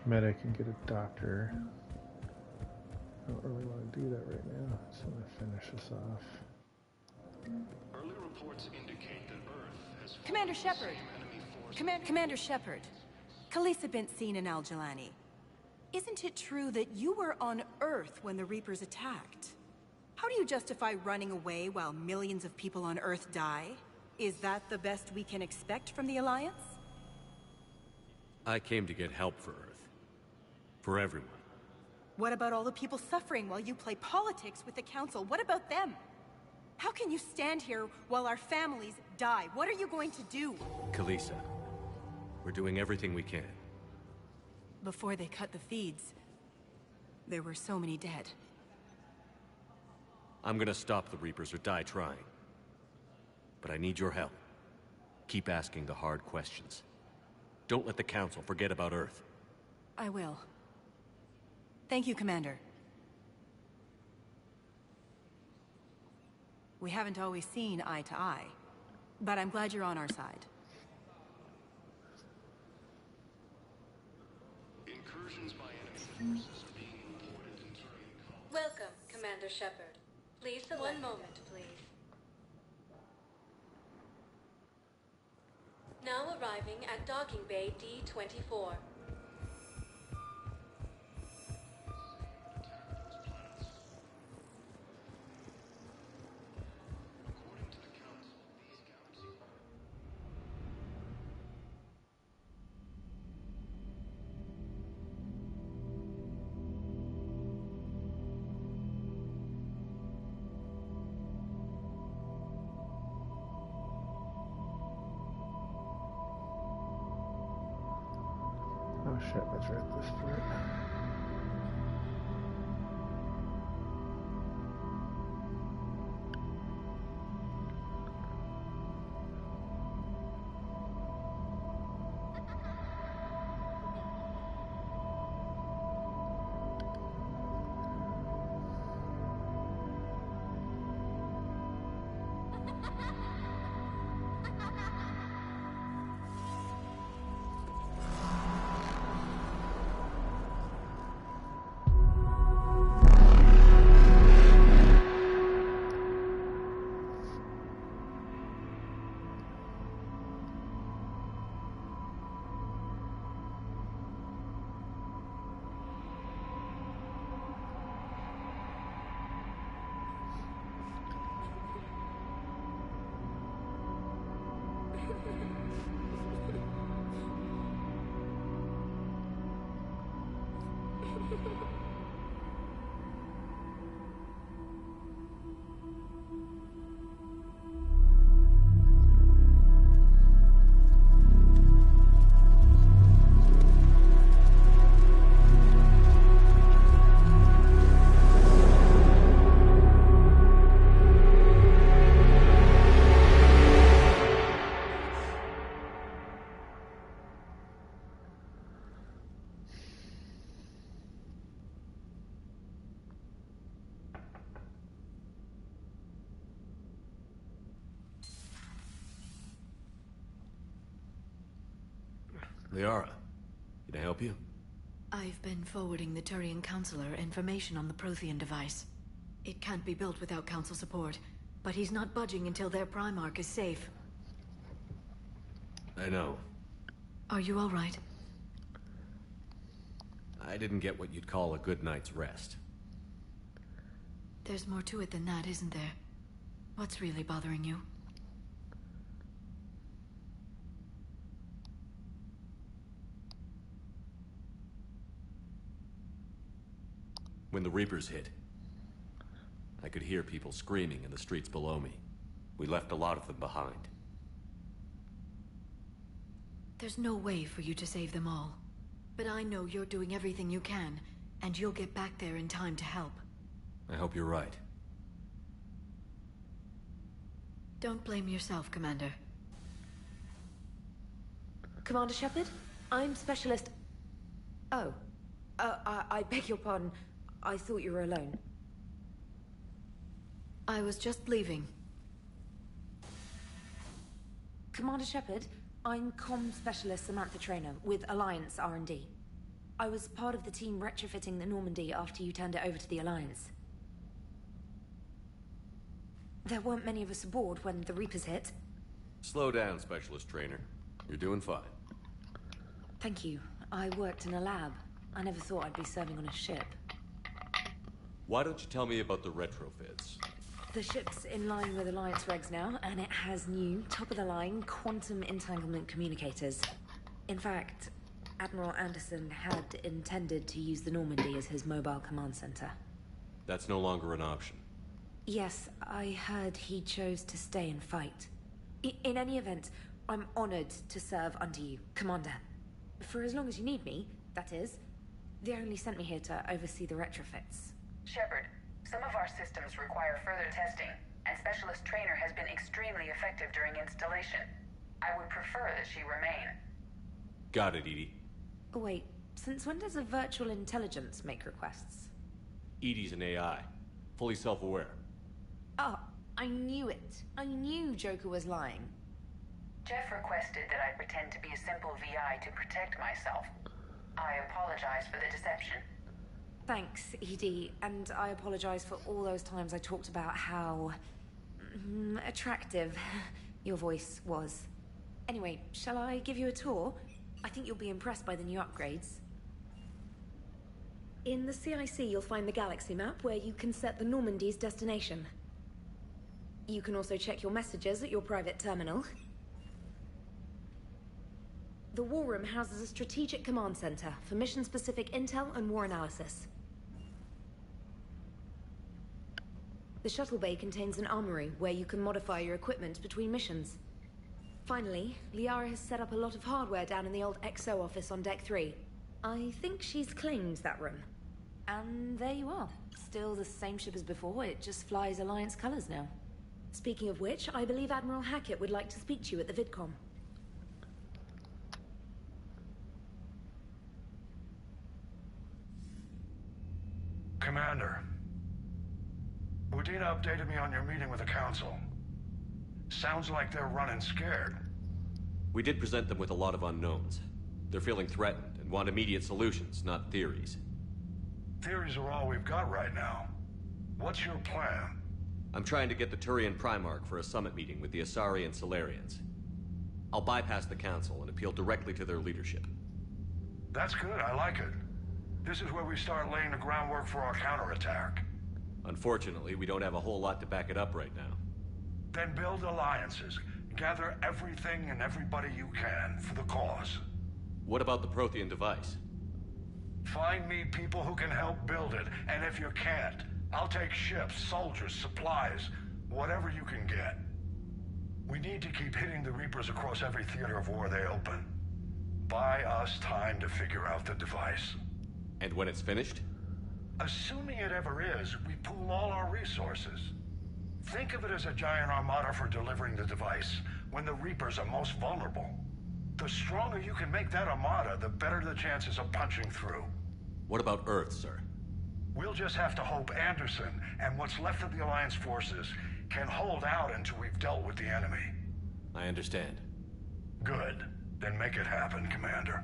Speaker 1: medic and get a doctor. I don't really want to do that right now, so I'm gonna finish this off.
Speaker 10: Early reports indicate that Earth has
Speaker 8: Commander Sheperd. Commander Sheperd. Khaleesa bint seen in Al-Jalani.
Speaker 12: isn't it true that you were on Earth when the Reapers attacked? How do you justify running away while millions of people on Earth die? Is that the best we can expect from the Alliance?
Speaker 4: I came to get help for Earth. For everyone.
Speaker 12: What about all the people suffering while you play politics with the Council? What about them? How can you stand here while our families die? What are you going to do?
Speaker 4: Kalisa, we're doing everything we can.
Speaker 12: Before they cut the feeds, there were so many dead.
Speaker 4: I'm gonna stop the Reapers or die trying. But I need your help. Keep asking the hard questions. Don't let the Council forget about Earth.
Speaker 12: I will. Thank you, Commander. We haven't always seen eye to eye, but I'm glad you're on our side.
Speaker 10: Incursions by enemy forces are being reported in Tali.
Speaker 13: Welcome, Commander Sheperd. Please select. One moment, please. Now arriving at docking bay D-24.
Speaker 1: Oh shit, let's write this through it.
Speaker 4: Liara, can I help you?
Speaker 13: I've been forwarding the Turian Counselor information on the Prothean device. It can't be built without Council support, but he's not budging until their Primarch is safe.
Speaker 4: I know.
Speaker 13: Are you all right?
Speaker 4: I didn't get what you'd call a good night's rest.
Speaker 13: There's more to it than that, isn't there? What's really bothering you?
Speaker 4: When the Reapers hit, I could hear people screaming in the streets below me. We left a lot of them behind.
Speaker 13: There's no way for you to save them all. But I know you're doing everything you can, and you'll get back there in time to help.
Speaker 4: I hope you're right.
Speaker 13: Don't blame yourself, Commander.
Speaker 14: Commander Sheperd? I'm Specialist... Oh. I beg your pardon. I thought you were alone.
Speaker 13: I was just leaving.
Speaker 14: Commander Sheperd, I'm Comm Specialist Samantha Traynor with Alliance R&D. I was part of the team retrofitting the Normandy after you turned it over to the Alliance. There weren't many of us aboard when the Reapers hit.
Speaker 4: Slow down, Specialist Traynor. You're doing fine.
Speaker 14: Thank you. I worked in a lab. I never thought I'd be serving on a ship.
Speaker 4: Why don't you tell me about the retrofits?
Speaker 14: The ship's in line with Alliance regs now, and it has new, top-of-the-line quantum entanglement communicators. In fact, Admiral Anderson had intended to use the Normandy as his mobile command center.
Speaker 4: That's no longer an option.
Speaker 14: Yes, I heard he chose to stay and fight. In any event, I'm honored to serve under you, Commander. For as long as you need me, that is. They only sent me here to oversee the retrofits.
Speaker 11: Sheperd, some of our systems require further testing, and Specialist Trainer has been extremely effective during installation. I would prefer that she remain.
Speaker 4: Got it, Edie.
Speaker 14: Wait, since when does a virtual intelligence make requests?
Speaker 4: Edie's an AI. Fully self-aware.
Speaker 14: Oh, I knew it. I knew Joker was lying.
Speaker 11: Jeff requested that I pretend to be a simple VI to protect myself. I apologize for the deception.
Speaker 14: Thanks, Edie, and I apologize for all those times I talked about how... attractive your voice was. Anyway, shall I give you a tour? I think you'll be impressed by the new upgrades. In the CIC, you'll find the galaxy map where you can set the Normandy's destination. You can also check your messages at your private terminal. The War Room houses a strategic command center for mission-specific intel and war analysis. The shuttle bay contains an armory where you can modify your equipment between missions. Finally, Liara has set up a lot of hardware down in the old XO office on Deck 3. I think she's claimed that room. And there you are. Still the same ship as before, it just flies Alliance colors now. Speaking of which, I believe Admiral Hackett would like to speak to you at the VidCom.
Speaker 3: Commander, Udina updated me on your meeting with the Council. Sounds like they're running scared.
Speaker 4: We did present them with a lot of unknowns. They're feeling threatened and want immediate solutions, not theories.
Speaker 3: Theories are all we've got right now. What's your plan?
Speaker 4: I'm trying to get the Turian Primarch for a summit meeting with the Asari and Solarians. I'll bypass the Council and appeal directly to their leadership.
Speaker 3: That's good, I like it. This is where we start laying the groundwork for our counterattack.
Speaker 4: Unfortunately, we don't have a whole lot to back it up right now.
Speaker 3: Then build alliances. Gather everything and everybody you can for the cause.
Speaker 4: What about the Prothean device?
Speaker 3: Find me people who can help build it, and if you can't, I'll take ships, soldiers, supplies, whatever you can get. We need to keep hitting the Reapers across every theater of war they open. Buy us time to figure out the device.
Speaker 4: And when it's finished?
Speaker 3: Assuming it ever is, we pool all our resources. Think of it as a giant armada for delivering the device, when the Reapers are most vulnerable. The stronger you can make that armada, the better the chances of punching through.
Speaker 4: What about Earth, sir?
Speaker 3: We'll just have to hope Anderson, and what's left of the Alliance forces, can hold out until we've dealt with the enemy.
Speaker 4: I understand.
Speaker 3: Good. Then make it happen, Commander.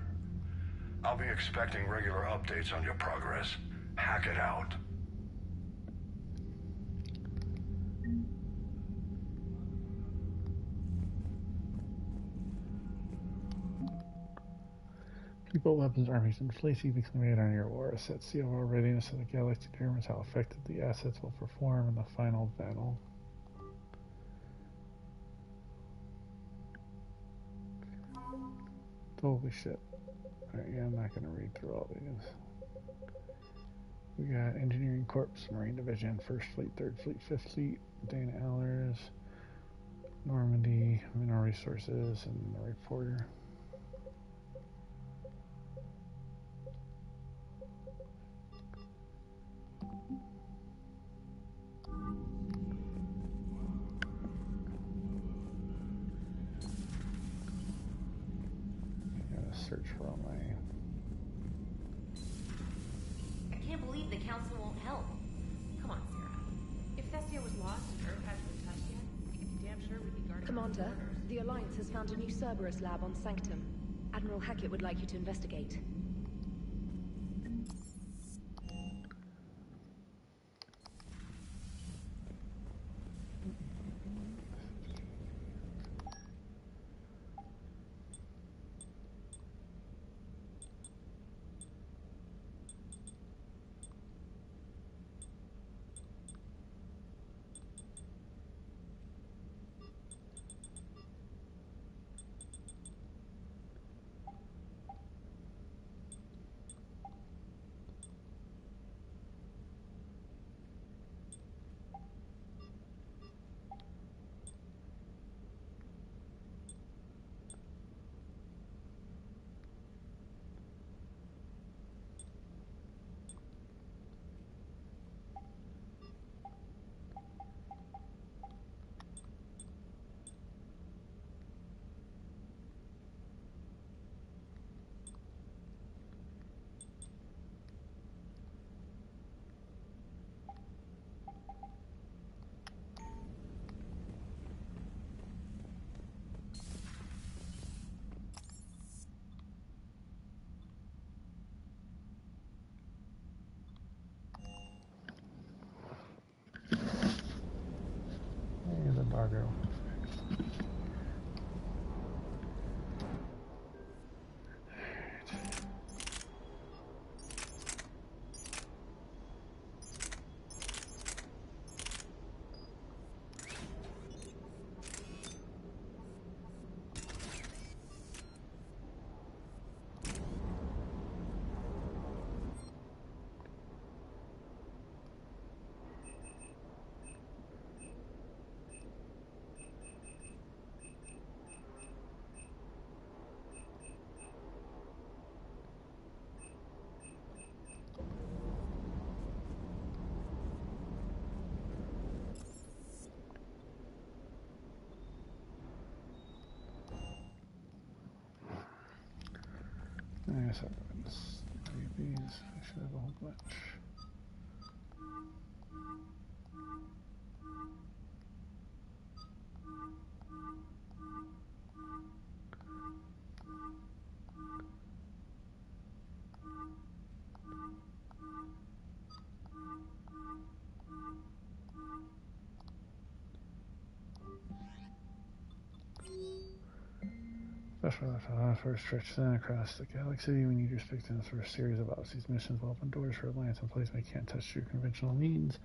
Speaker 3: I'll be expecting regular updates on your progress. Hack it out.
Speaker 1: People, weapons, armies, and fleets you declared on your war assets. The overall readiness of the galaxy determines how effective the assets will perform in the final battle. Holy shit. Alright, yeah, I'm not going to read through all these. We got Engineering Corps, Marine Division, 1st Fleet, 3rd Fleet, 5th Fleet, Dana Allers, Normandy, Mineral Resources, and the Reporter. Search for all my...
Speaker 14: I can't believe the Council won't help. Come on, Sarah.
Speaker 24: If Thessia was lost and Earth hasn't been touched yet, you can be damn sure we'd be guarding...
Speaker 14: Commander, the Alliance has found a new Cerberus lab on Sanctum. Admiral Hackett would like you to investigate.
Speaker 1: minus weapons. These, I should have a whole bunch. First stretch then across the galaxy. We need your victims for a series of Odyssey's missions will open doors for Alliance and place. They can't touch your conventional needs.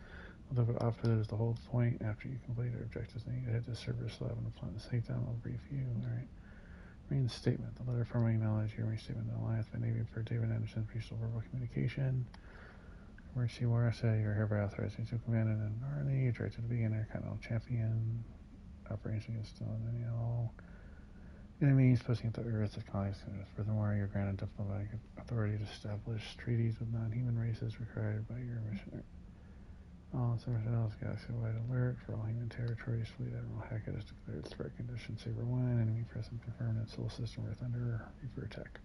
Speaker 1: Although the opposite is the whole point. After you complete your objectives, then you head to Cerberus Lab and plan the takedown. I'll brief you. Alright. Reinstatement. The letter formally acknowledges your reinstatement in Alliance by Navy per David Anderson, peaceful verbal communication. Emergency war essay. You're hereby authorized to command an army. You're directed to be an Intercontinental Champion. Operation against all enemies posting at the Earth of colonies. Furthermore, you're granted diplomatic authority to establish treaties with non-human races required by your mission. All Cerberus galaxy-wide alert for all human territories. Fleet Admiral Hackett has declared threat condition Saber 1. Enemy presence confirmed in Soul System Earth under Reaper attack.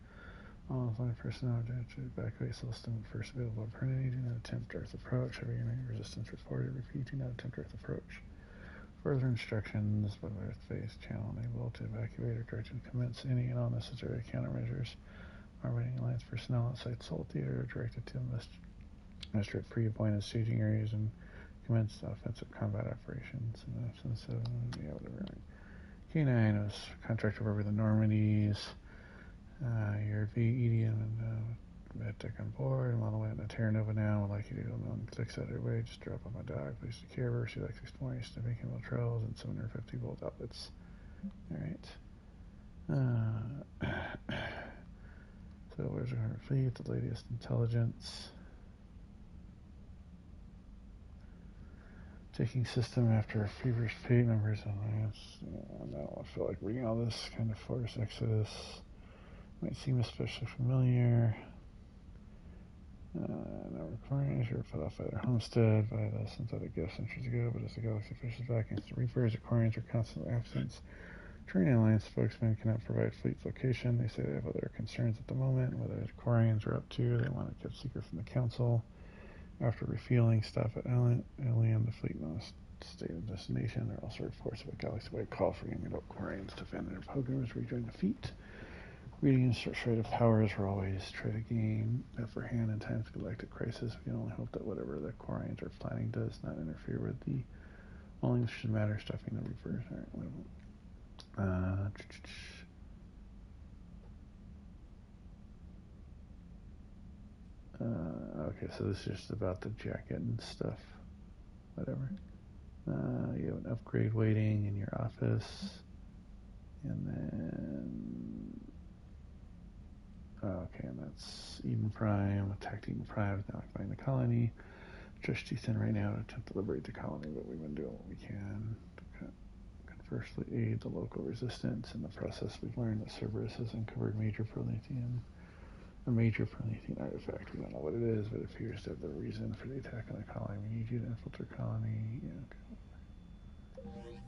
Speaker 1: All flight personnel to evacuate Soul System at first available opportunity. Do not attempt Earth approach. Heavy enemy resistance reported. Repeat, do not attempt Earth approach. Further instructions by the Earth-based channel unable to evacuate or directed to commence any and all necessary countermeasures. Operating Alliance personnel outside Soul Theater are directed to administrate pre-appointed staging areas and commence offensive combat operations in the absence of whatever. K9 was contracted over the Normandies. Your VEDM and Medtech on board. I'm on the way to Terra Nova now. Would like you to go on clicks out of your way. Just drop on my dog. Please take care of her. She likes exploring, sniffing chemical trails and 750 volt outlets. Alright. So where's our fleet? The latest intelligence. Taking system after feverish fate members of Alliance. No, I feel like reading all this kind of force exodus. Might seem especially familiar. No recordings were put off by their homestead by the synthetic Geth centuries ago, but as the galaxy pushes back against the Reapers, Aquarians are constantly absent. Training Alliance spokesman cannot provide fleet's location. They say they have other concerns at the moment, whether the Aquarians are up to. They want it kept secret from the Council. After refueling stuff at Alien, the fleet must stay in destination. There are also reports of a galaxy-wide call for young adult Aquarians to defend their pilgrims, rejoin the fleet. Reading and shred of powers will always try to gain upper hand in times of galactic crisis. We can only hope that whatever the Quarians are planning does not interfere with the only which should matter, stuffing the Reapers. Alright, okay, so this is just about the jacket and stuff. Whatever. You have an upgrade waiting in your office. And then... okay, and that's Eden Prime. Attacked Eden Prime, now occupying the colony. Just too thin right now to attempt to liberate the colony, but we've been doing what we can to conversely aid the local resistance. In the process, we've learned that Cerberus has uncovered a major prolethian artifact. We don't know what it is, but it appears to have the reason for the attack on the colony. We need you to infiltrate the colony. Yeah, okay.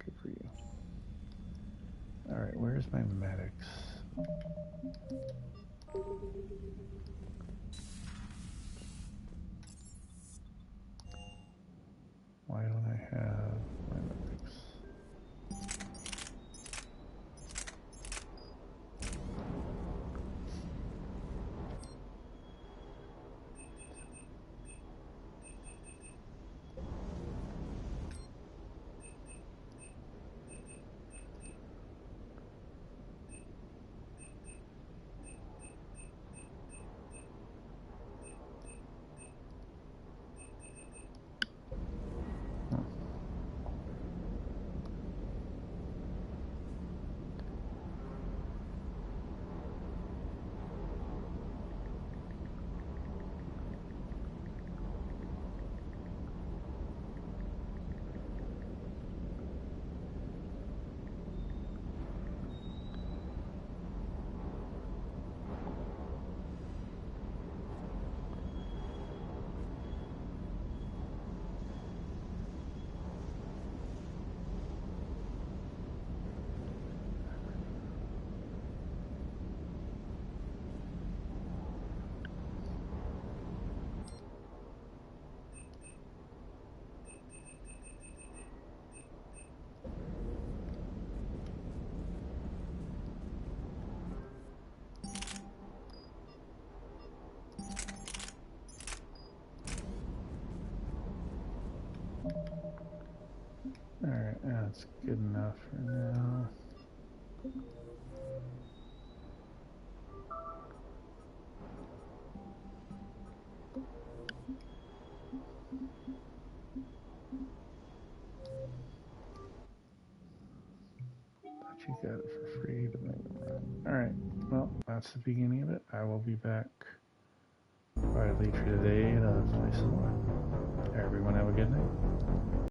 Speaker 1: Good for you. Alright, where's my medics? Why don't I have my medics? That's good enough for now. But you got it for free to make them run. Alright, well, that's the beginning of it. I will be back probably later today to play some more. Everyone have a good night.